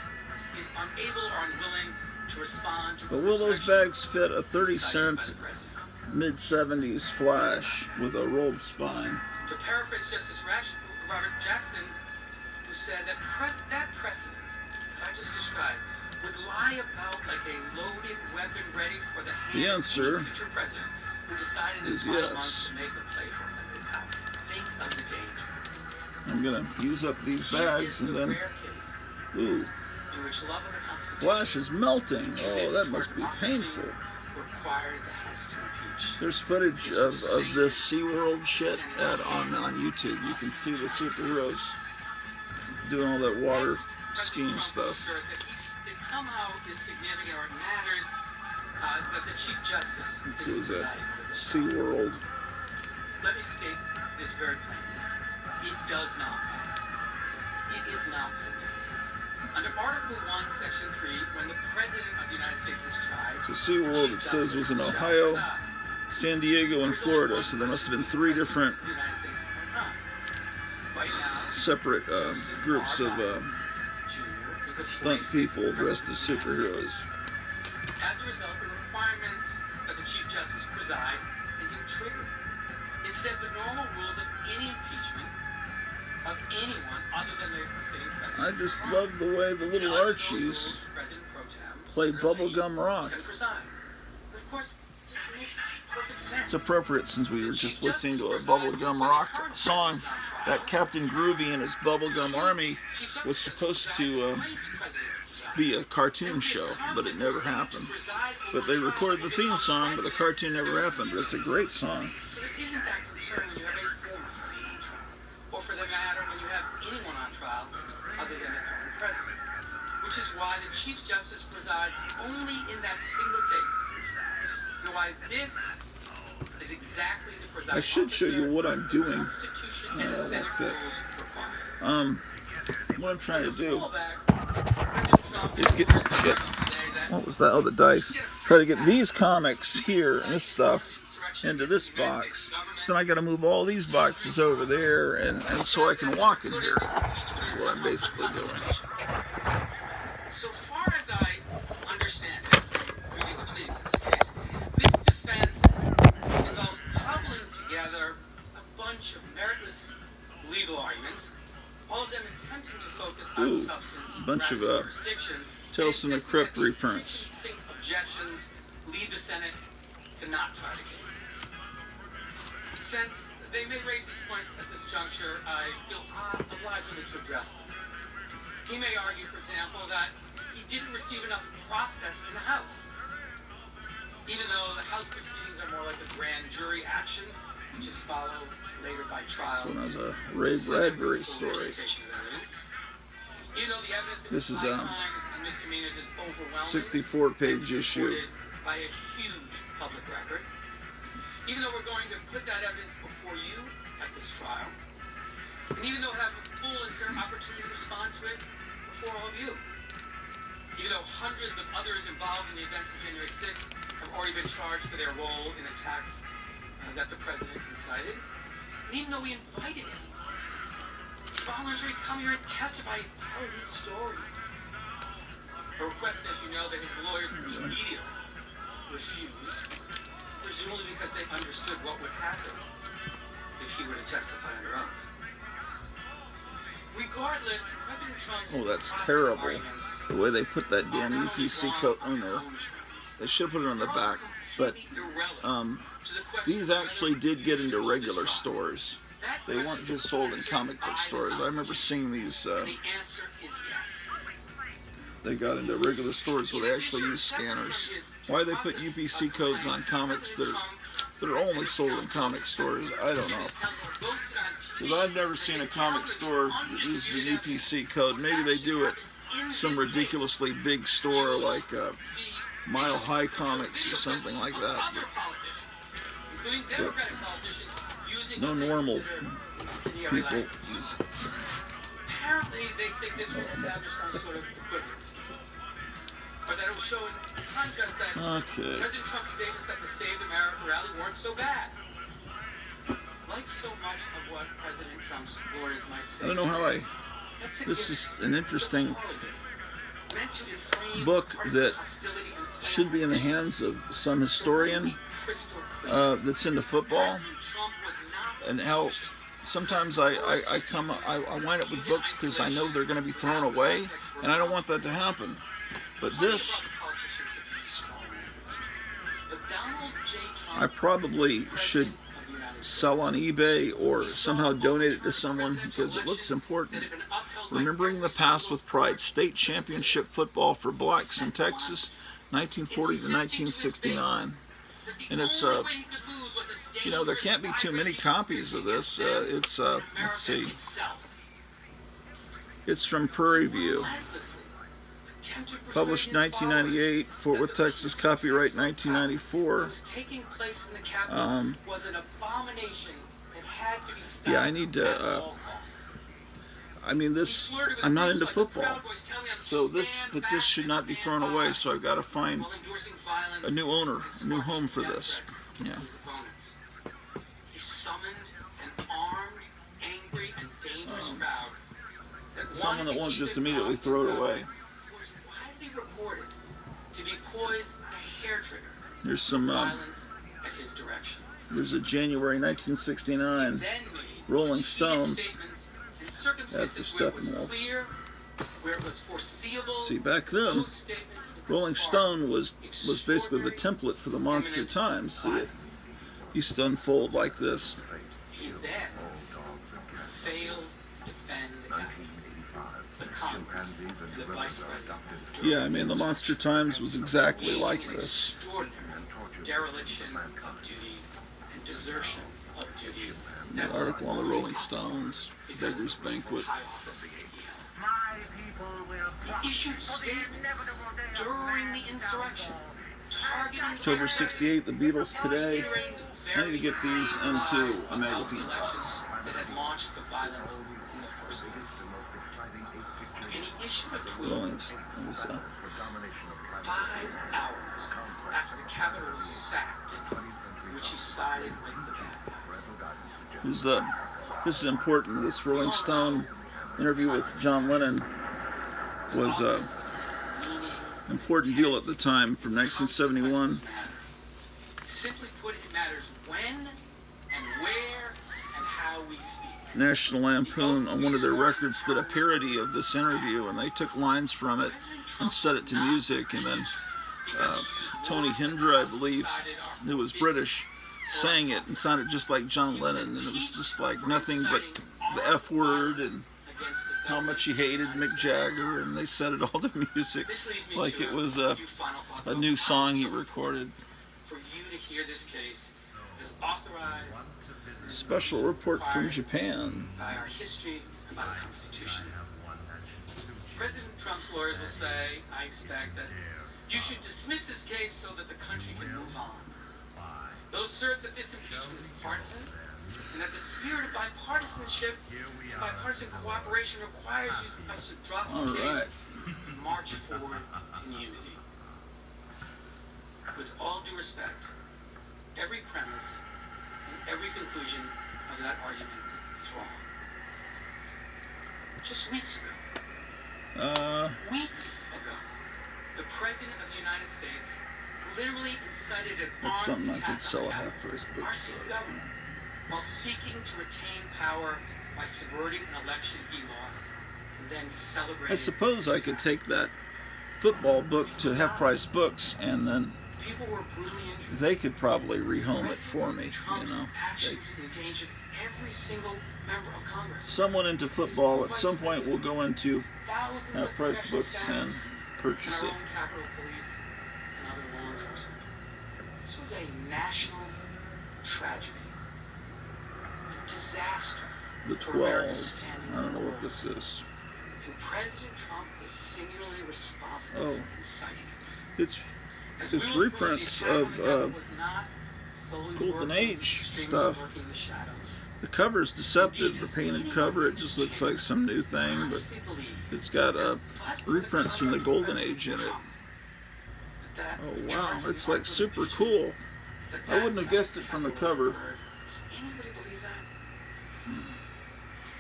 Speaker 2: is unable or unwilling to respond to
Speaker 1: But will those
Speaker 2: insurrection
Speaker 1: bags fit a 30
Speaker 2: incited by
Speaker 1: cent
Speaker 2: the president.
Speaker 1: mid-70s Flash with a rolled spine?
Speaker 2: To paraphrase Justice Robert Jackson, who said that that precedent I just described would lie about like a loaded weapon ready for the hand
Speaker 1: The
Speaker 2: of
Speaker 1: answer
Speaker 2: any future president who decided in his
Speaker 1: is
Speaker 2: final
Speaker 1: yes.
Speaker 2: months to make a play for unlimited power. Think of the danger.
Speaker 1: I'm gonna use up these
Speaker 2: Here
Speaker 1: bags
Speaker 2: is
Speaker 1: and
Speaker 2: the
Speaker 1: then,
Speaker 2: rare case
Speaker 1: ooh,
Speaker 2: in which love of the Constitution
Speaker 1: Flash is melting. Oh,
Speaker 2: committed
Speaker 1: that
Speaker 2: toward
Speaker 1: must be
Speaker 2: democracy
Speaker 1: painful.
Speaker 2: required the House to impeach.
Speaker 1: There's footage of this SeaWorld shit on YouTube. You can see the superheroes doing all that water
Speaker 2: Next,
Speaker 1: skiing
Speaker 2: President Trump
Speaker 1: stuff.
Speaker 2: will assert that it somehow is significant or it matters that the Chief Justice
Speaker 1: This
Speaker 2: is
Speaker 1: was
Speaker 2: presiding
Speaker 1: at
Speaker 2: over this trial.
Speaker 1: SeaWorld.
Speaker 2: Let me state this very plainly. It does not matter. It is not significant. Under Article 1, Section 3, when the President of the United States is tried,
Speaker 1: So SeaWorld, it says, was in Ohio, San Diego, and Florida. So there must have been 3 different separate groups of stunt people dressed as superheroes.
Speaker 2: As a result, the requirement that the Chief Justice preside isn't triggered. Instead, the normal rules of any impeachment of anyone other than the sitting president.
Speaker 1: I just love the way the little Archies play Bubblegum Rock.
Speaker 2: Can preside. Of course, this makes perfect sense.
Speaker 1: It's appropriate since we were just listening to a Bubblegum Rock song. That Captain Groovy and his Bubblegum Army was supposed to be a cartoon show, but it never happened. But they recorded the theme song, but the cartoon never happened. But it's a great song.
Speaker 2: So there isn't that concern when you have a former president on trial, or for the matter, when you have anyone on trial other than the current president. Which is why the Chief Justice presides only in that single case. And why this is exactly the presiding
Speaker 1: I should show you what I'm doing.
Speaker 2: Constitution and the
Speaker 1: that
Speaker 2: Senate
Speaker 1: won't
Speaker 2: rules
Speaker 1: fit.
Speaker 2: require.
Speaker 1: what I'm trying to do
Speaker 2: President Trump
Speaker 1: is get shit. What was that? Oh, the dice. Try to get these comics here and this stuff into this box. Then I got to move all these boxes over there, and so I can walk in here. That's what I'm basically doing.
Speaker 2: So far as I understand it, from reading the pleadings in this case, this defense involves cobbling together a bunch of meritless legal arguments, all of them attempting to focus on substance,
Speaker 1: bunch of
Speaker 2: jurisdiction,
Speaker 1: Tales from the Crypt reprints.
Speaker 2: Objections lead the Senate to not try the case. Since they may raise these points at this juncture, I feel obliged to address them. He may argue, for example, that he didn't receive enough process in the House. Even though the House proceedings are more like a grand jury action, which is followed later by trial.
Speaker 1: So that's a Ray Bradbury story. This is a 64-page issue.
Speaker 2: By a huge public record. Even though we're going to put that evidence before you at this trial, and even though we'll have a full and fair opportunity to respond to it before all of you, even though hundreds of others involved in the events of January 6th have already been charged for their role in attacks that the president incited, and even though we invited him to voluntarily come here and testify and tell his story, a request, as you know, that his lawyers immediately refused, presumably because they understood what would happen if he were to testify under oath. Regardless, President Trump's
Speaker 1: that's terrible. The way they put that damn UPC coat on there. They should put it on the back. But these actually did get into regular stores. They weren't just sold in comic book stores. I remember seeing these.
Speaker 2: The answer is yes.
Speaker 1: They got into regular stores where they actually use scanners. Why they put UPC codes on comics that are only sold in comic stores, I don't know. Because I've never seen a comic store that uses a UPC code. Maybe they do it some ridiculously big store like Mile High Comics or something like that. But no normal people use it.
Speaker 2: Apparently, they think this will establish some sort of equivalence. Or that it will show in contrast that President Trump's statements that the Save America rally weren't so bad. Like so much of what President Trump's lawyers might say.
Speaker 1: I don't know how this is an interesting book that should be in the hands of some historian that's into football, and how sometimes I wind up with books because I know they're going to be thrown away, and I don't want that to happen. But this, I probably should sell on eBay or somehow donate it to someone because it looks important. Remembering the Past with Pride, State Championship Football for Blacks in Texas, 1940 to 1969. And it's, you know, there can't be too many copies of this. It's, let's see. It's from Prairie View. Published 1998, Fort Worth, Texas, copyright 1994. Yeah, I need to, I mean this, I'm not into football, so this should not be thrown away, so I've got to find a new owner, a new home for this. Yeah.
Speaker 2: He summoned an armed, angry, and dangerous crowd.
Speaker 1: Someone that won't just immediately throw it away.
Speaker 2: Reported to be poised a hair trigger.
Speaker 1: There's some
Speaker 2: violence at his direction.
Speaker 1: There's a January 1969 Rolling Stone. That's the Steppenwolf.
Speaker 2: Where it was foreseeable.
Speaker 1: See, back then, Rolling Stone was basically the template for the Monster Times. See, it used to unfold like this.
Speaker 2: He then failed to defend the Congress and the Vice President.
Speaker 1: Yeah, I mean, the Monster Times was exactly like this.
Speaker 2: Dereliction of duty and desertion of duty.
Speaker 1: An article on the Rolling Stones, Beggar's Banquet.
Speaker 2: He issued statements during the insurrection, targeting
Speaker 1: October 68, the Beatles Today. I need to get these into a magazine.
Speaker 2: that had launched the violence in the first place. And he issued a tweet
Speaker 1: Well, it was,
Speaker 2: 5 hours after the Capitol was sacked, in which he sided with the bad guys.
Speaker 1: this is important. This Rolling Stone interview with John Lennon was an important deal at the time from 1971.
Speaker 2: Simply put, it matters when and where and how we speak.
Speaker 1: National Lampoon, on one of their records, did a parody of this interview, and they took lines from it and set it to music. And then Tony Hendra, I believe, who was British, sang it and sounded just like John Lennon, and it was just like nothing but the F word and how much he hated Mick Jagger, and they set it all to music like it was a new song he recorded.
Speaker 2: For you to hear this case is authorized.
Speaker 1: Special report from Japan.
Speaker 2: By our history and by the Constitution. President Trump's lawyers will say, I expect, that you should dismiss this case so that the country can move on. They'll assert that this impeachment is partisan, and that the spirit of bipartisanship and bipartisan cooperation requires us to drop the case and march forward in unity. With all due respect, every premise and every conclusion of that argument is wrong. Just weeks ago, the President of the United States literally incited an
Speaker 1: That's
Speaker 2: armed
Speaker 1: something I
Speaker 2: attack
Speaker 1: could sell
Speaker 2: on
Speaker 1: a
Speaker 2: the
Speaker 1: half price book
Speaker 2: our state
Speaker 1: for.
Speaker 2: government, while seeking to retain power by subverting an election he lost, and then celebrating.
Speaker 1: I suppose I could take that football book to Half Price Books, and then
Speaker 2: People were brutally injured.
Speaker 1: they could probably rehome it for me, you
Speaker 2: Trump's
Speaker 1: know.
Speaker 2: actions endangered every single member of Congress.
Speaker 1: Someone into football at some point will go into
Speaker 2: Thousands
Speaker 1: Half
Speaker 2: of
Speaker 1: Price
Speaker 2: congressional
Speaker 1: Books and
Speaker 2: staffers,
Speaker 1: purchase
Speaker 2: and our
Speaker 1: it.
Speaker 2: own Capitol Police and other law enforcement. This was a national tragedy, a disaster.
Speaker 1: The
Speaker 2: for America's
Speaker 1: 12.
Speaker 2: standing
Speaker 1: I don't know
Speaker 2: in the
Speaker 1: what this is.
Speaker 2: And President Trump is singularly responsible
Speaker 1: Oh.
Speaker 2: for inciting it.
Speaker 1: It's
Speaker 2: As
Speaker 1: it's
Speaker 2: we will prove,
Speaker 1: reprints
Speaker 2: the attack
Speaker 1: of
Speaker 2: on the Capitol was not solely
Speaker 1: Golden
Speaker 2: working
Speaker 1: Age
Speaker 2: with extremists
Speaker 1: stuff.
Speaker 2: working in the shadows.
Speaker 1: The cover's deceptive. The painted cover, it just looks like some new thing, but
Speaker 2: Honestly believe
Speaker 1: it's got
Speaker 2: that
Speaker 1: reprints from the Golden Age in it.
Speaker 2: that
Speaker 1: Oh wow, it's like super cool. I wouldn't have guessed it from the cover.
Speaker 2: Does anybody believe that?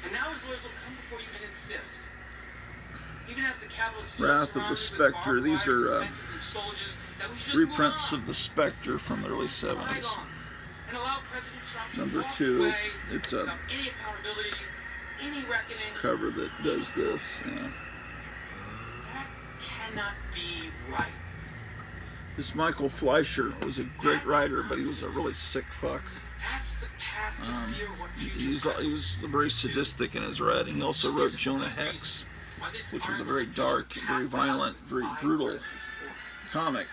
Speaker 2: And now his lawyers will come before you and insist. Even as the Capitol is still
Speaker 1: Wrath of the
Speaker 2: surrounded with
Speaker 1: Spectre.
Speaker 2: barbed
Speaker 1: These
Speaker 2: wires
Speaker 1: are
Speaker 2: and fences and soldiers, that we just move
Speaker 1: reprints
Speaker 2: on.
Speaker 1: of the Spectre from the early 70s.
Speaker 2: Bygones, and allow President Trump to
Speaker 1: Number
Speaker 2: walk
Speaker 1: 2.
Speaker 2: away
Speaker 1: It's a
Speaker 2: without any accountability, any reckoning.
Speaker 1: cover that does this. Yeah.
Speaker 2: That cannot be right.
Speaker 1: This Michael Fleischer was a great writer, but he was a really sick fuck.
Speaker 2: That's the path to fear what future
Speaker 1: He was very sadistic in his writing. He also wrote Jonah Hex, which was a very dark, very violent, very brutal comic.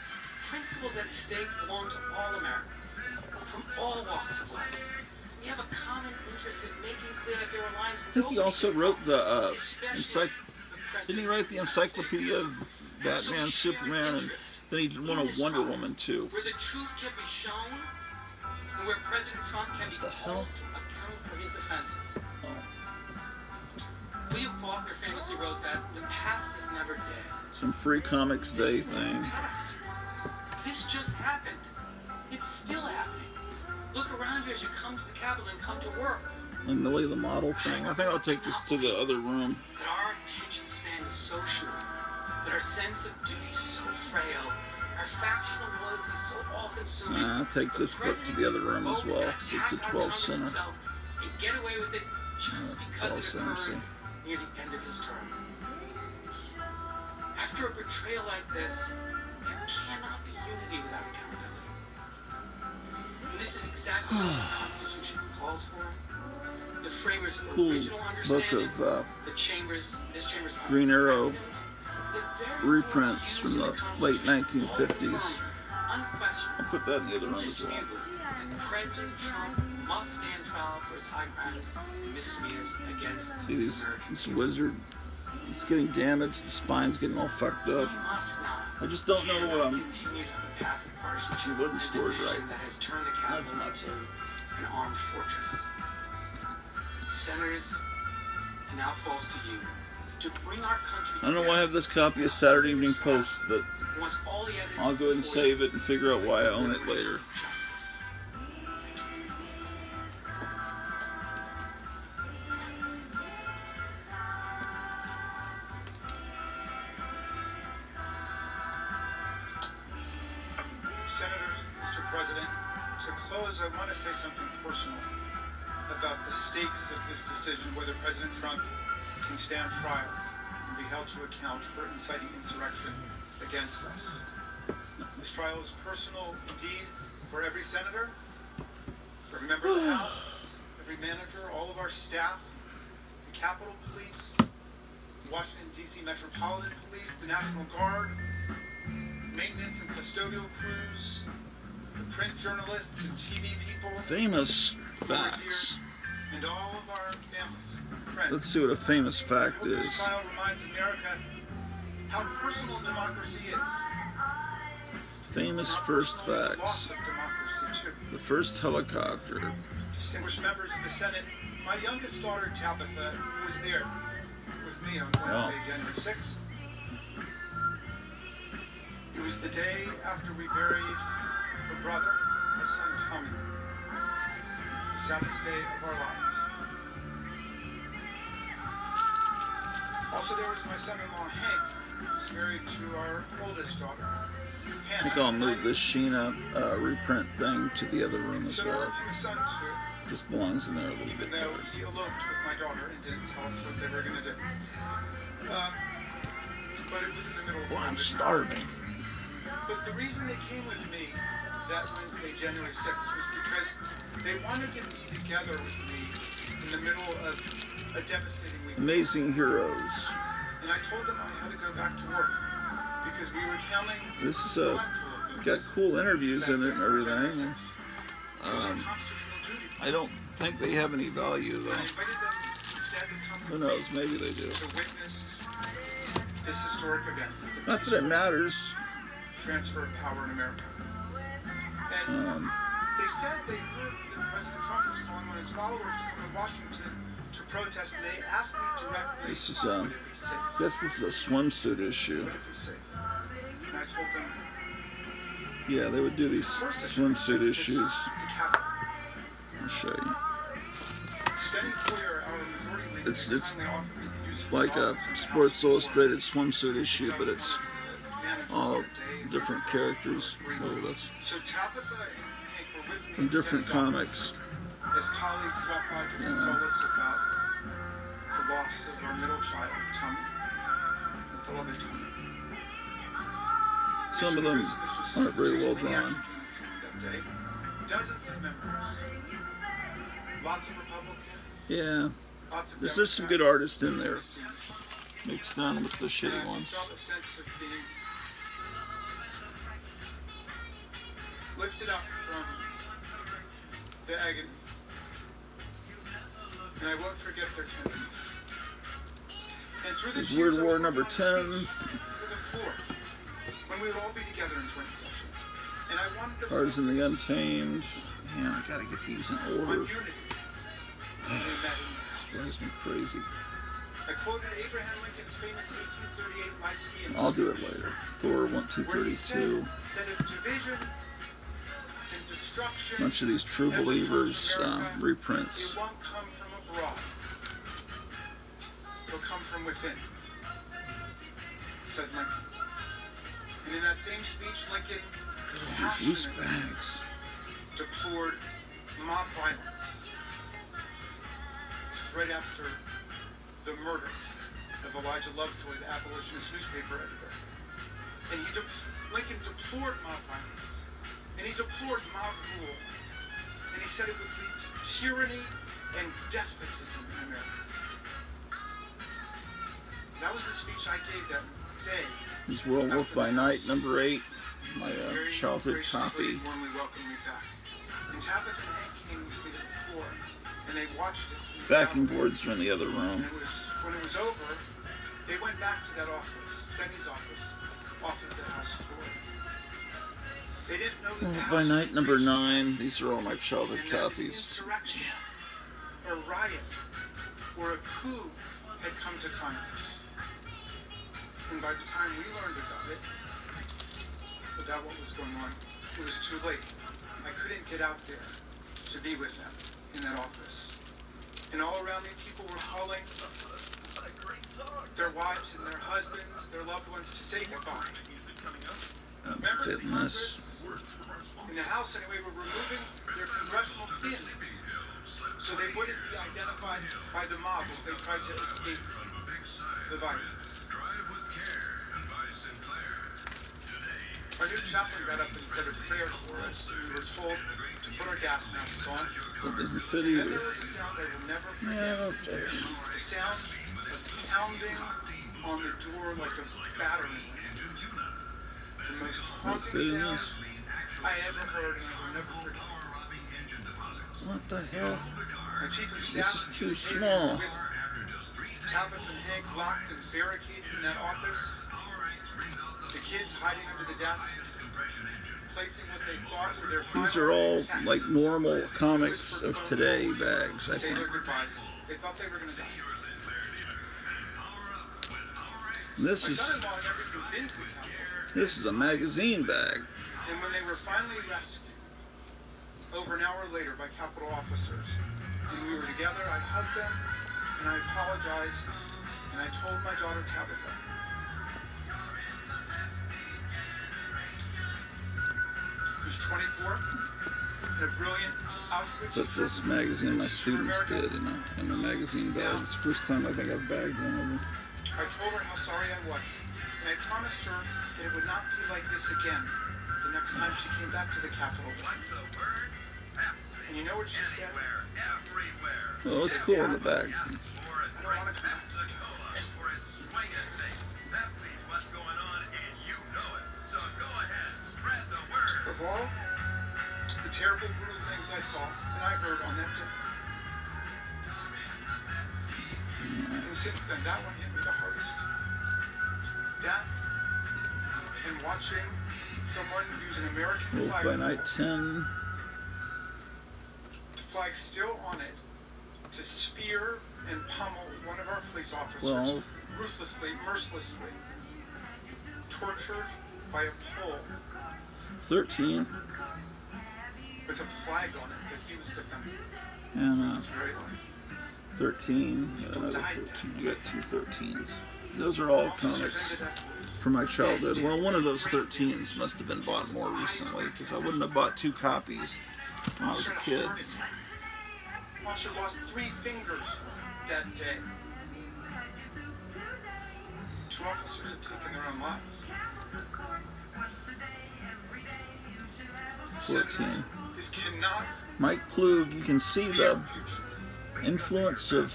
Speaker 2: Principles at stake belong to all Americans, from all walks of life. We have a common interest in making clear that there are lines.
Speaker 1: I think he also wrote the didn't he write the Encyclopedia of Batman, Superman, and then he did one of Wonder Woman too.
Speaker 2: Where the truth can be shown, and where President Trump can be
Speaker 1: The hell?
Speaker 2: called to account for his offenses.
Speaker 1: Oh,
Speaker 2: William Faulkner famously wrote that the past is never dead.
Speaker 1: some Free Comics Day
Speaker 2: This is never
Speaker 1: thing.
Speaker 2: past. This just happened. It's still happening. Look around you as you come to the Capitol and come to work.
Speaker 1: And Millie the Model thing. I think I'll take this to the other room.
Speaker 2: That our attention span is so short, that our sense of duty is so frail, our factional loyalty is so all-consuming.
Speaker 1: I'll take this book to the other room as well, because it's a 12 center.
Speaker 2: And get away with it just because it
Speaker 1: 12 center,
Speaker 2: occurred
Speaker 1: see.
Speaker 2: near the end of his term. After a betrayal like this, there cannot be unity without accountability. And this is exactly what the Constitution calls for. The framers'
Speaker 1: Cool
Speaker 2: original
Speaker 1: book
Speaker 2: understanding,
Speaker 1: of
Speaker 2: this chamber's
Speaker 1: Green Arrow
Speaker 2: precedent, the very
Speaker 1: reprints from the late 1950s.
Speaker 2: unquestionable,
Speaker 1: I'll put that in the other room as well.
Speaker 2: indisputable, that President Trump must stand trial for his high crimes and misdemeanors against
Speaker 1: See
Speaker 2: Americans.
Speaker 1: this wizard? It's getting damaged. The spine's getting all fucked up.
Speaker 2: We must not.
Speaker 1: I just don't know
Speaker 2: Continued on the path of partisanship
Speaker 1: She wasn't
Speaker 2: and
Speaker 1: stored
Speaker 2: division
Speaker 1: right.
Speaker 2: that has turned the
Speaker 1: That's
Speaker 2: Capitol
Speaker 1: my
Speaker 2: into
Speaker 1: turn.
Speaker 2: an armed fortress. Senators, it now falls to you to bring our country
Speaker 1: I don't know why I have this copy of Saturday Evening Post, but
Speaker 2: once all the evidence
Speaker 1: I'll go ahead and save it and figure out why I own it later.
Speaker 2: Justice.
Speaker 3: Senators, Mr. President, to close, I want to say something personal about the stakes of this decision, whether President Trump can stand trial and be held to account for inciting insurrection against us. This trial is personal indeed for every senator, for every member of the House, every manager, all of our staff, the Capitol Police, the Washington, D.C. Metropolitan Police, the National Guard, maintenance and custodial crews, the print journalists and TV people,
Speaker 1: Famous
Speaker 3: who are here,
Speaker 1: facts.
Speaker 3: and all of our families and friends.
Speaker 1: Let's see what a famous
Speaker 3: I
Speaker 1: fact
Speaker 3: hope
Speaker 1: is.
Speaker 3: this trial reminds America how personal democracy is.
Speaker 1: Famous
Speaker 3: How
Speaker 1: first
Speaker 3: personal is the loss
Speaker 1: facts.
Speaker 3: of democracy too.
Speaker 1: The first helicopter.
Speaker 3: Distinguished members of the Senate, my youngest daughter Tabitha was there with me on Wednesday, January 6th. It was the day after we buried her brother, my son Tommy. The saddest day of our lives. Also, there was my son-in-law Hank, who's married to our oldest daughter,
Speaker 1: I
Speaker 3: Hannah.
Speaker 1: think I'll move this Sheena reprint thing to the other room as
Speaker 3: Consider
Speaker 1: well.
Speaker 3: our young son too,
Speaker 1: Just belongs in there a little
Speaker 3: even
Speaker 1: bit
Speaker 3: though
Speaker 1: better.
Speaker 3: he eloped with my daughter and didn't tell us what they were going to do. But it was in the middle of
Speaker 1: Boy, I'm
Speaker 3: COVID.
Speaker 1: starving.
Speaker 3: But the reason they came with me that Wednesday, January 6th, was because they wanted to be together with me in the middle of a devastating week.
Speaker 1: Amazing Heroes.
Speaker 3: And I told them I had to go back to work because we were counting
Speaker 1: This is
Speaker 3: electoral
Speaker 1: got
Speaker 3: votes.
Speaker 1: cool interviews in it and
Speaker 3: January
Speaker 1: everything.
Speaker 3: 6th. It was our constitutional duty.
Speaker 1: I don't think they have any value
Speaker 3: But I
Speaker 1: though.
Speaker 3: invited them instead to come
Speaker 1: Who
Speaker 3: with
Speaker 1: knows?
Speaker 3: me
Speaker 1: Maybe they do.
Speaker 3: to witness this historic event. the
Speaker 1: Not that it
Speaker 3: peaceful
Speaker 1: matters.
Speaker 3: transfer of power in America. And they said they heard that President Trump was calling on his followers to come to Washington to protest, and they asked me directly,
Speaker 1: This is
Speaker 3: would it be safe?
Speaker 1: I guess this is a swimsuit issue.
Speaker 3: Would it be safe? And I told them,
Speaker 1: Yeah, they would do these
Speaker 3: of course it's
Speaker 1: swimsuit
Speaker 3: safe. This is
Speaker 1: issues.
Speaker 3: the Capitol.
Speaker 1: I'll show you.
Speaker 3: Steny Hoyer, our majority leader,
Speaker 1: It's
Speaker 3: kindly offered me the use
Speaker 1: It's
Speaker 3: of
Speaker 1: like
Speaker 3: his
Speaker 1: a
Speaker 3: office in the
Speaker 1: Sports
Speaker 3: House floor.
Speaker 1: Illustrated swimsuit issue, but it's
Speaker 3: Managers
Speaker 1: all
Speaker 3: of the day,
Speaker 1: different characters. Oh, that's
Speaker 3: So Tabitha and Hank were with me
Speaker 1: from
Speaker 3: in
Speaker 1: different
Speaker 3: Stany's office
Speaker 1: comics.
Speaker 3: as colleagues dropped by to console us about the loss of our middle child, Tommy, the beloved Tommy.
Speaker 1: Some of them aren't very well drawn.
Speaker 3: That day. Dozens of members, lots of Republicans,
Speaker 1: Yeah,
Speaker 3: lots of
Speaker 1: there's some good
Speaker 3: Democrats
Speaker 1: artists in there,
Speaker 3: the scene.
Speaker 1: mixed in with the shitty
Speaker 3: And I
Speaker 1: ones.
Speaker 3: felt a sense of being lifted up from the agony. And I won't forget their tenderness. And through the
Speaker 1: There's
Speaker 3: tears,
Speaker 1: World War
Speaker 3: I was
Speaker 1: number
Speaker 3: working on a
Speaker 1: 10.
Speaker 3: speech for the floor when we would all be together in joint session. And I wanted to
Speaker 1: Tarzan the
Speaker 3: focus
Speaker 1: Untamed. Man, I gotta get these in
Speaker 3: on
Speaker 1: order.
Speaker 3: unity. And they met in
Speaker 1: This drives me crazy.
Speaker 3: I quoted Abraham Lincoln's famous 1838 Lyceum
Speaker 1: I'll do it
Speaker 3: speech,
Speaker 1: later. Thor
Speaker 3: where he said
Speaker 1: 1232.
Speaker 3: that if division and destruction
Speaker 1: Bunch of these True
Speaker 3: ever
Speaker 1: Believers
Speaker 3: comes to America,
Speaker 1: reprints.
Speaker 3: it won't come from abroad. It'll come from within, said Lincoln. And in that same speech, Lincoln
Speaker 1: These loose
Speaker 3: passionately
Speaker 1: bags.
Speaker 3: deplored mob violence right after the murder of Elijah Lovejoy, the abolitionist newspaper editor. And Lincoln deplored mob violence, and he deplored mob rule, and he said it would lead to tyranny and despotism in America. That was the speech I gave that day.
Speaker 1: This World Wolf by Night, number 8. My
Speaker 3: Very
Speaker 1: childhood
Speaker 3: graciously
Speaker 1: copy.
Speaker 3: and warmly welcomed me back. And Tabitha and Hank came with me to the floor, and they watched it from the
Speaker 1: Backing
Speaker 3: balcony.
Speaker 1: boards are in the other
Speaker 3: And
Speaker 1: room.
Speaker 3: when it was over, they went back to that office, Steny's office, off of the House floor. They didn't know that the
Speaker 1: Wolf
Speaker 3: House
Speaker 1: by
Speaker 3: had
Speaker 1: Night, number
Speaker 3: reached
Speaker 1: 9. These are all my childhood
Speaker 3: and that
Speaker 1: copies.
Speaker 3: insurrection a riot or a coup had come to Congress. And by the time we learned about it, about what was going on, it was too late. I couldn't get out there to be with them in that office. And all around me, people were calling their wives and their husbands, their loved ones, to say goodbye. Members of Congress, in the House anyway, were removing their congressional pins so they wouldn't be identified by the mob as they tried to escape the violence. Our new chaplain got up and said a prayer for us. We were told to put our gas masks on.
Speaker 1: That doesn't fit
Speaker 3: Then
Speaker 1: either.
Speaker 3: there was a sound I will never forget.
Speaker 1: Yeah, okay.
Speaker 3: The sound of pounding on the door like a battering ram. The most haunting sound I ever heard, and I will never forget.
Speaker 1: What the hell?
Speaker 3: My chief of
Speaker 1: This
Speaker 3: staff
Speaker 1: is too
Speaker 3: with
Speaker 1: small.
Speaker 3: Tabitha and Hank locked and barricaded in that office. The kids hiding under the desk, placing what they thought were their
Speaker 1: These
Speaker 3: final
Speaker 1: are all
Speaker 3: texts.
Speaker 1: like normal comics of today bags, I
Speaker 3: Say
Speaker 1: think.
Speaker 3: their goodbyes. They thought they were going to die.
Speaker 1: This
Speaker 3: My
Speaker 1: is
Speaker 3: son-in-law had never even been to the Capitol.
Speaker 1: this is a magazine bag.
Speaker 3: And when they were finally rescued, over an hour later by Capitol officers, and we were together, I hugged them, and I apologized, and I told my daughter Tabitha, who's 24, and a brilliant Auschwitz
Speaker 1: Put this magazine my students
Speaker 3: American.
Speaker 1: did in a magazine bag. It's the first time I think I've bagged one of them.
Speaker 3: I told her how sorry I was, and I promised her that it would not be like this again the next time she came back to the Capitol. And you know what she said?
Speaker 1: Well, it's cool in the back.
Speaker 3: I don't want to come back to the Capitol. Of all the terrible, brutal things I saw and I heard on that day. And since then, that one hit me the hardest. That and watching someone use an American
Speaker 1: Wolf
Speaker 3: flag,
Speaker 1: by Night 10.
Speaker 3: the flag still on it, to spear and pummel one of our police officers
Speaker 1: Well-
Speaker 3: ruthlessly, mercilessly, tortured by a pole
Speaker 1: 13.
Speaker 3: with a flag on it that he was defending.
Speaker 1: And
Speaker 3: His very life.
Speaker 1: 13. Another 13. We got two 13s. Those are all
Speaker 3: Officers
Speaker 1: comics
Speaker 3: ended up
Speaker 1: from my childhood. Well, one of those 13s must have been bought more recently because I wouldn't have bought two copies when I was a kid.
Speaker 3: Officer lost 3 fingers that day. 2 officers had taken their own lives.
Speaker 1: 14.
Speaker 3: This cannot
Speaker 1: Mike Plug, you can see
Speaker 3: be
Speaker 1: the
Speaker 3: our future.
Speaker 1: influence of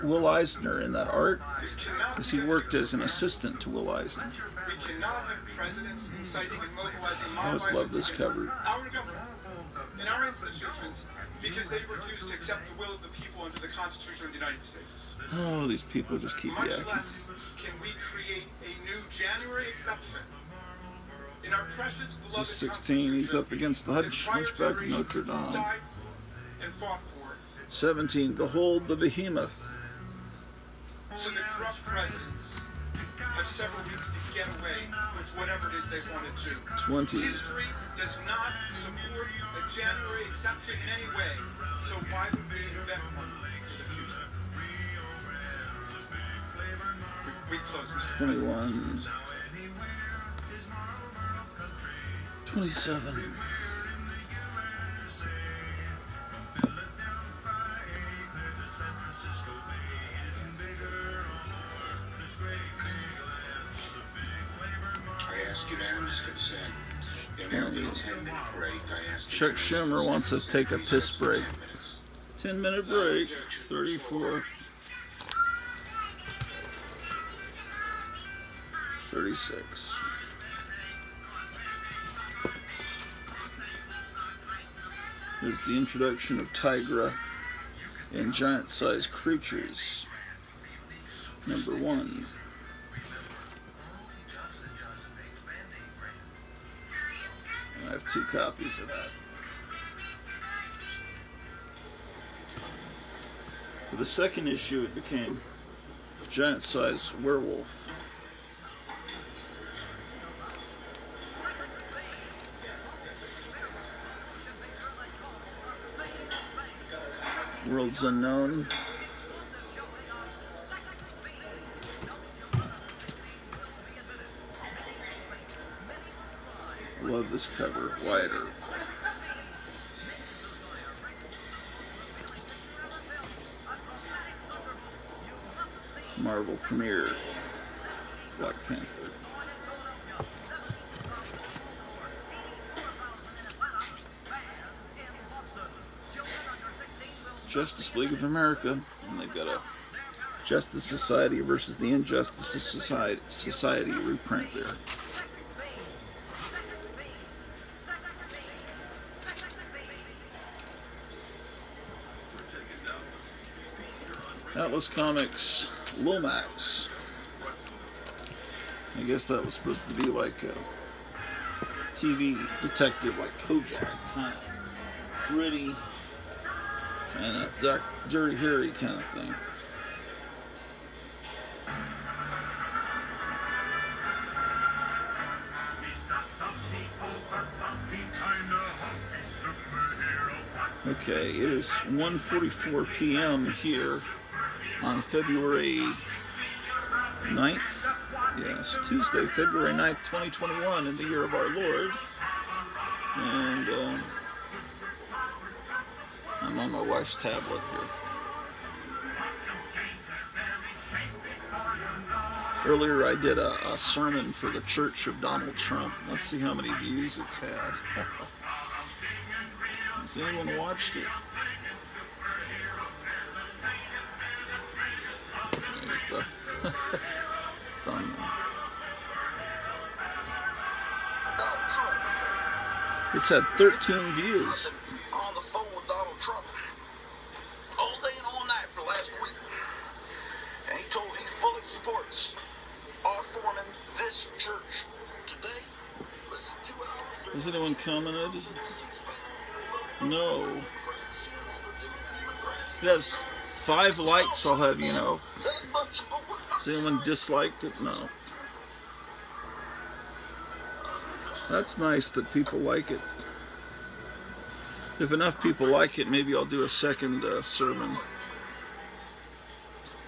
Speaker 1: Will Eisner in that art
Speaker 3: This cannot
Speaker 1: because
Speaker 3: be
Speaker 1: he
Speaker 3: our
Speaker 1: worked
Speaker 3: future.
Speaker 1: as an assistant to Will Eisner.
Speaker 3: We cannot have presidents inciting and mobilizing
Speaker 1: I
Speaker 3: mob
Speaker 1: always love
Speaker 3: violence
Speaker 1: this
Speaker 3: against
Speaker 1: cover.
Speaker 3: our government and our institutions because they refuse to accept the will of the people under the Constitution of the United States.
Speaker 1: Oh, these people just keep
Speaker 3: Much
Speaker 1: yakking.
Speaker 3: less can we create a new January exception in our precious beloved
Speaker 1: This is 16. He's up against the
Speaker 3: that prior
Speaker 1: Hunchback of
Speaker 3: generations
Speaker 1: Notre Dame.
Speaker 3: died and fought for.
Speaker 1: 17. Behold the behemoth.
Speaker 3: So the corrupt presidents have several weeks to get away with whatever it is they want to do.
Speaker 1: 20.
Speaker 3: History does not support a January exception in any way, so why would we invent one for the future? We close, Mr. President.
Speaker 1: 21. 27.
Speaker 4: I ask unanimous consent. There now be a 10-minute break. I ask
Speaker 1: Chuck
Speaker 4: unanimous
Speaker 1: Schumer
Speaker 4: consent
Speaker 1: wants to
Speaker 4: to
Speaker 1: take a
Speaker 4: recess
Speaker 1: piss
Speaker 4: for
Speaker 1: break.
Speaker 4: 10 minutes.
Speaker 1: 10-minute break. 34. 36. There's the introduction of Tigra and giant-sized creatures. Number 1. And I have 2 copies of that. For the second issue, it became giant-sized werewolf. Worlds Unknown. Love this cover, Wyatt Earp. Marvel Premiere, Black Panther. Justice League of America, and they've got a Justice Society versus the Injustice Society reprint there. Atlas Comics Lomax. I guess that was supposed to be like a TV detective, like Kojak, kind of gritty, and a Dirty Harry kind of thing. Okay, it is 1:44 p.m. here on February 9th. Yes, Tuesday, February 9th, 2021, in the year of our Lord. And I'm on my wife's tablet here. Earlier I did a sermon for the Church of Donald Trump. Let's see how many views it's had. Has anyone watched it? There's the thumbnail. It's had 13 views.
Speaker 5: On the phone with Donald Trump all day and all night for last week. And he fully supports our forming this church. Today, listen, 2 hours.
Speaker 1: Has anyone commented? No. Yes, 5 likes, I'll have you know. Has anyone disliked it? No. That's nice that people like it. If enough people like it, maybe I'll do a second sermon.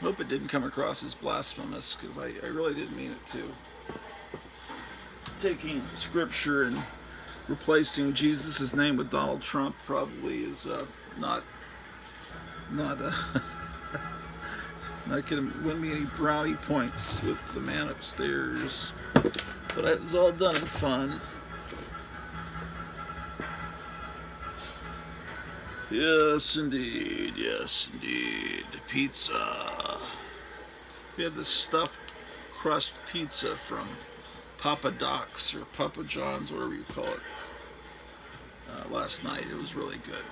Speaker 1: Hope it didn't come across as blasphemous, because I really didn't mean it to. Taking scripture and replacing Jesus' name with Donald Trump probably is not going to win me any brownie points with the man upstairs. But it was all done in fun. Yes, indeed. Yes, indeed. Pizza. We had the stuffed crust pizza from Papa Doc's or Papa John's, whatever you call it, last night. It was really good.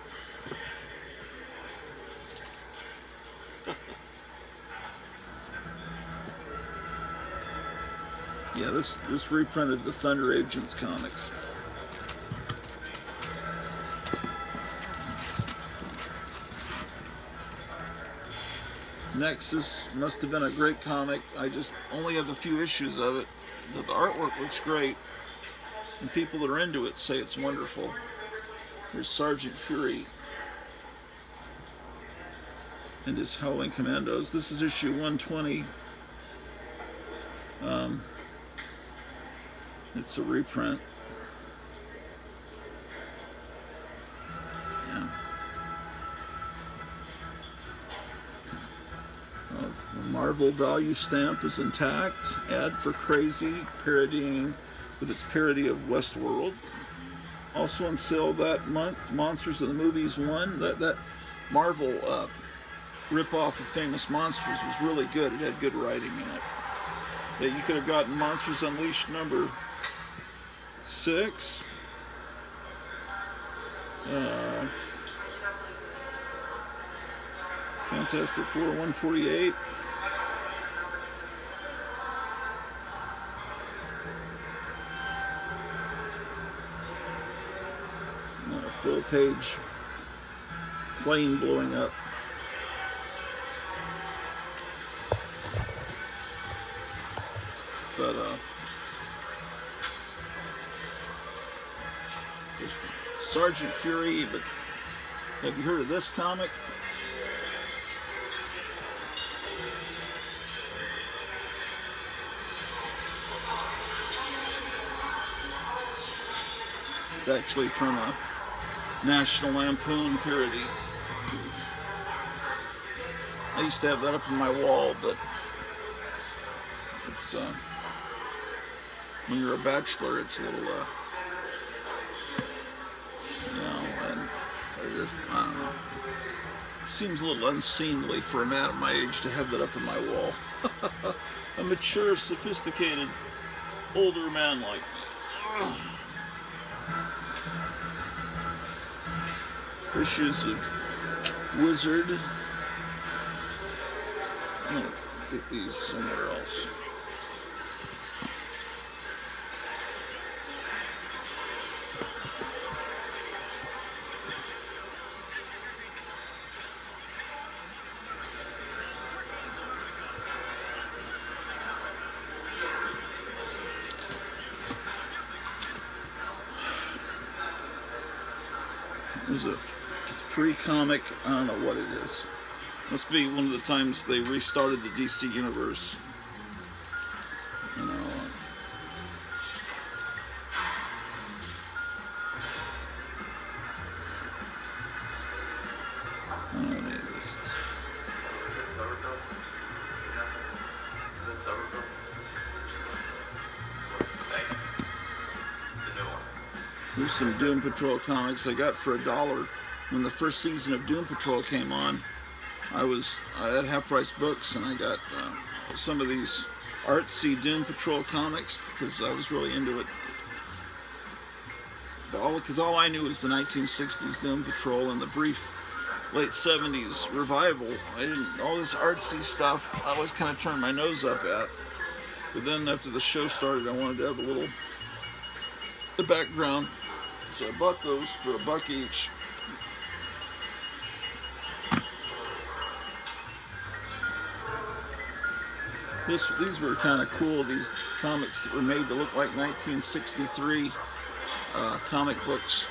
Speaker 1: Yeah, this reprinted the Thunder Agents comics. Nexus must have been a great comic. I just only have a few issues of it. The artwork looks great, and people that are into it say it's wonderful. There's Sergeant Fury and his Howling Commandos. This is issue 120. It's a reprint. Yeah. Well, the Marvel value stamp is intact. Ad for Crazy, parodying with its parody of Westworld. Also on sale that month, Monsters of the Movies 1. That Marvel rip-off of Famous Monsters was really good. It had good writing in it. That you could have gotten Monsters Unleashed number 6. Fantastic Four 148. A full page plane blowing up. But there's Sergeant Fury. But have you heard of this comic? It's actually from a National Lampoon parody. I used to have that up on my wall, but it's when you're a bachelor, it's a little, and I don't know. It seems a little unseemly for a man of my age to have that up on my wall. A mature, sophisticated, older man like. Issues of Wizard. I'm gonna get these somewhere else. There's a free comic. I don't know what it is. Must be one of the times they restarted the DC universe. You know. I don't know any of this. Here's some Doom Patrol comics I got for $1 when the first season of Doom Patrol came on. I had Half Price Books, and I got some of these artsy Doom Patrol comics because I was really into it. Because all I knew was the 1960s Doom Patrol and the brief late 70s revival. All this artsy stuff I always kind of turned my nose up at. But then after the show started, I wanted to have the background. So I bought those for $1 each. These were kind of cool. These comics that were made to look like 1963 comic books.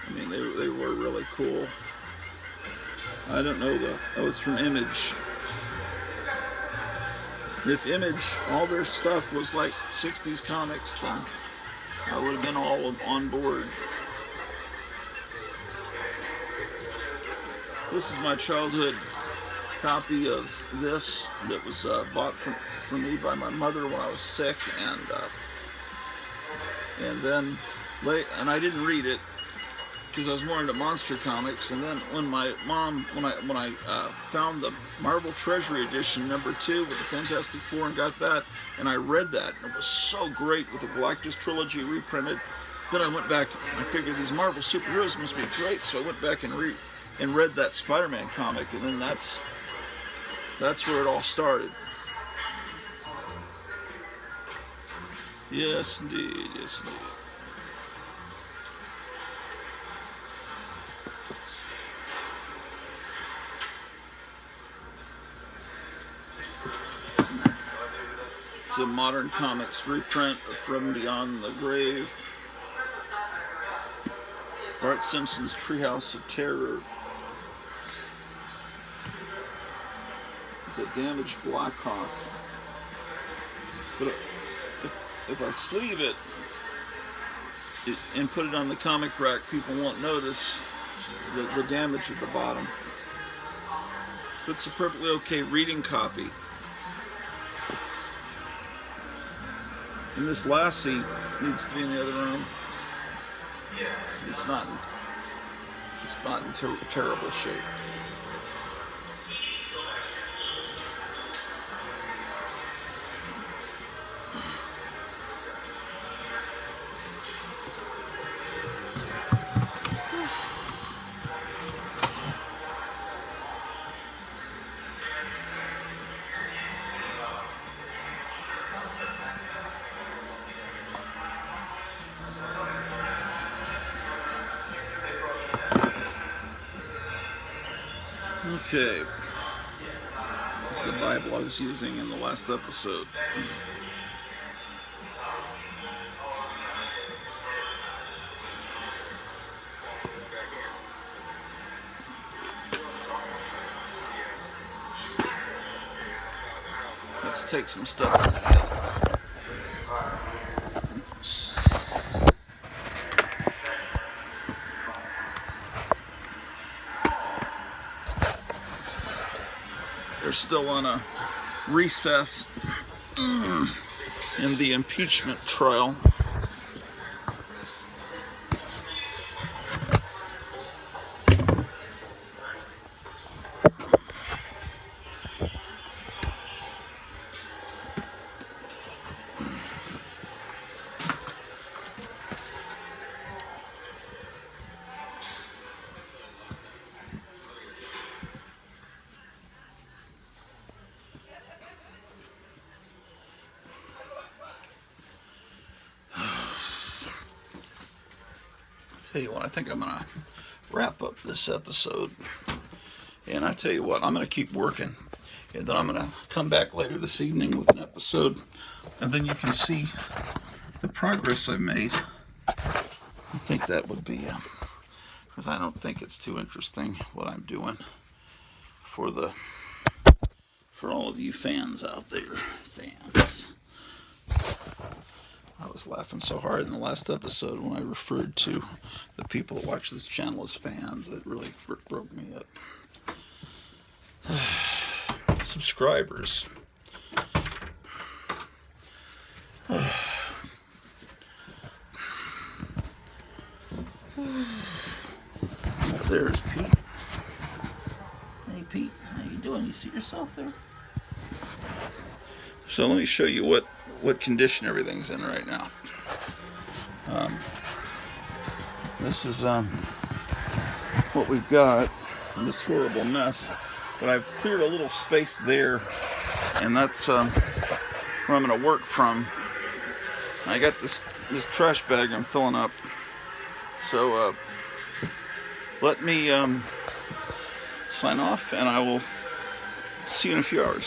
Speaker 1: I mean, they were really cool. I don't know though. Oh, it's from Image. If Image, all their stuff was like 60s comics, then I would have been all on board. This is my childhood copy of this that was bought for me by my mother when I was sick, and then I didn't read it because I was more into monster comics. And then when my mom, when I found the Marvel Treasury Edition #2 with the Fantastic Four and got that, and I read that, and it was so great with the Galactus trilogy reprinted. Then I went back. I figured these Marvel superheroes must be great, so I went back and read that Spider-Man comic, and then that's where it all started. Yes, indeed. Yes, indeed. It's a Modern Comics reprint of From Beyond the Grave. Bart Simpson's Treehouse of Terror. It's a damaged Blackhawk. But if I sleeve it and put it on the comic rack, people won't notice the damage at the bottom. But it's a perfectly okay reading copy. And this Lassie needs to be in the other room. It's not in terrible shape. Okay. Bible I was using in the last episode. Let's take some stuff together. They're still on a recess in the impeachment trial. Tell you what, I think I'm going to wrap up this episode. And I tell you what, I'm going to keep working. And then I'm going to come back later this evening with an episode. And then you can see the progress I've made. I think that would be, because I don't think it's too interesting what I'm doing for all of you fans out there. Fans. I was laughing so hard in the last episode when I referred to the people that watch this channel as fans. It really broke me up. Subscribers. There's Pete. Hey Pete, how you doing? You see yourself there? So let me show you what condition everything's in right now. This is what we've got in this horrible mess. But I've cleared a little space there, and that's where I'm going to work from. I got this trash bag I'm filling up. So let me sign off, and I will see you in a few hours.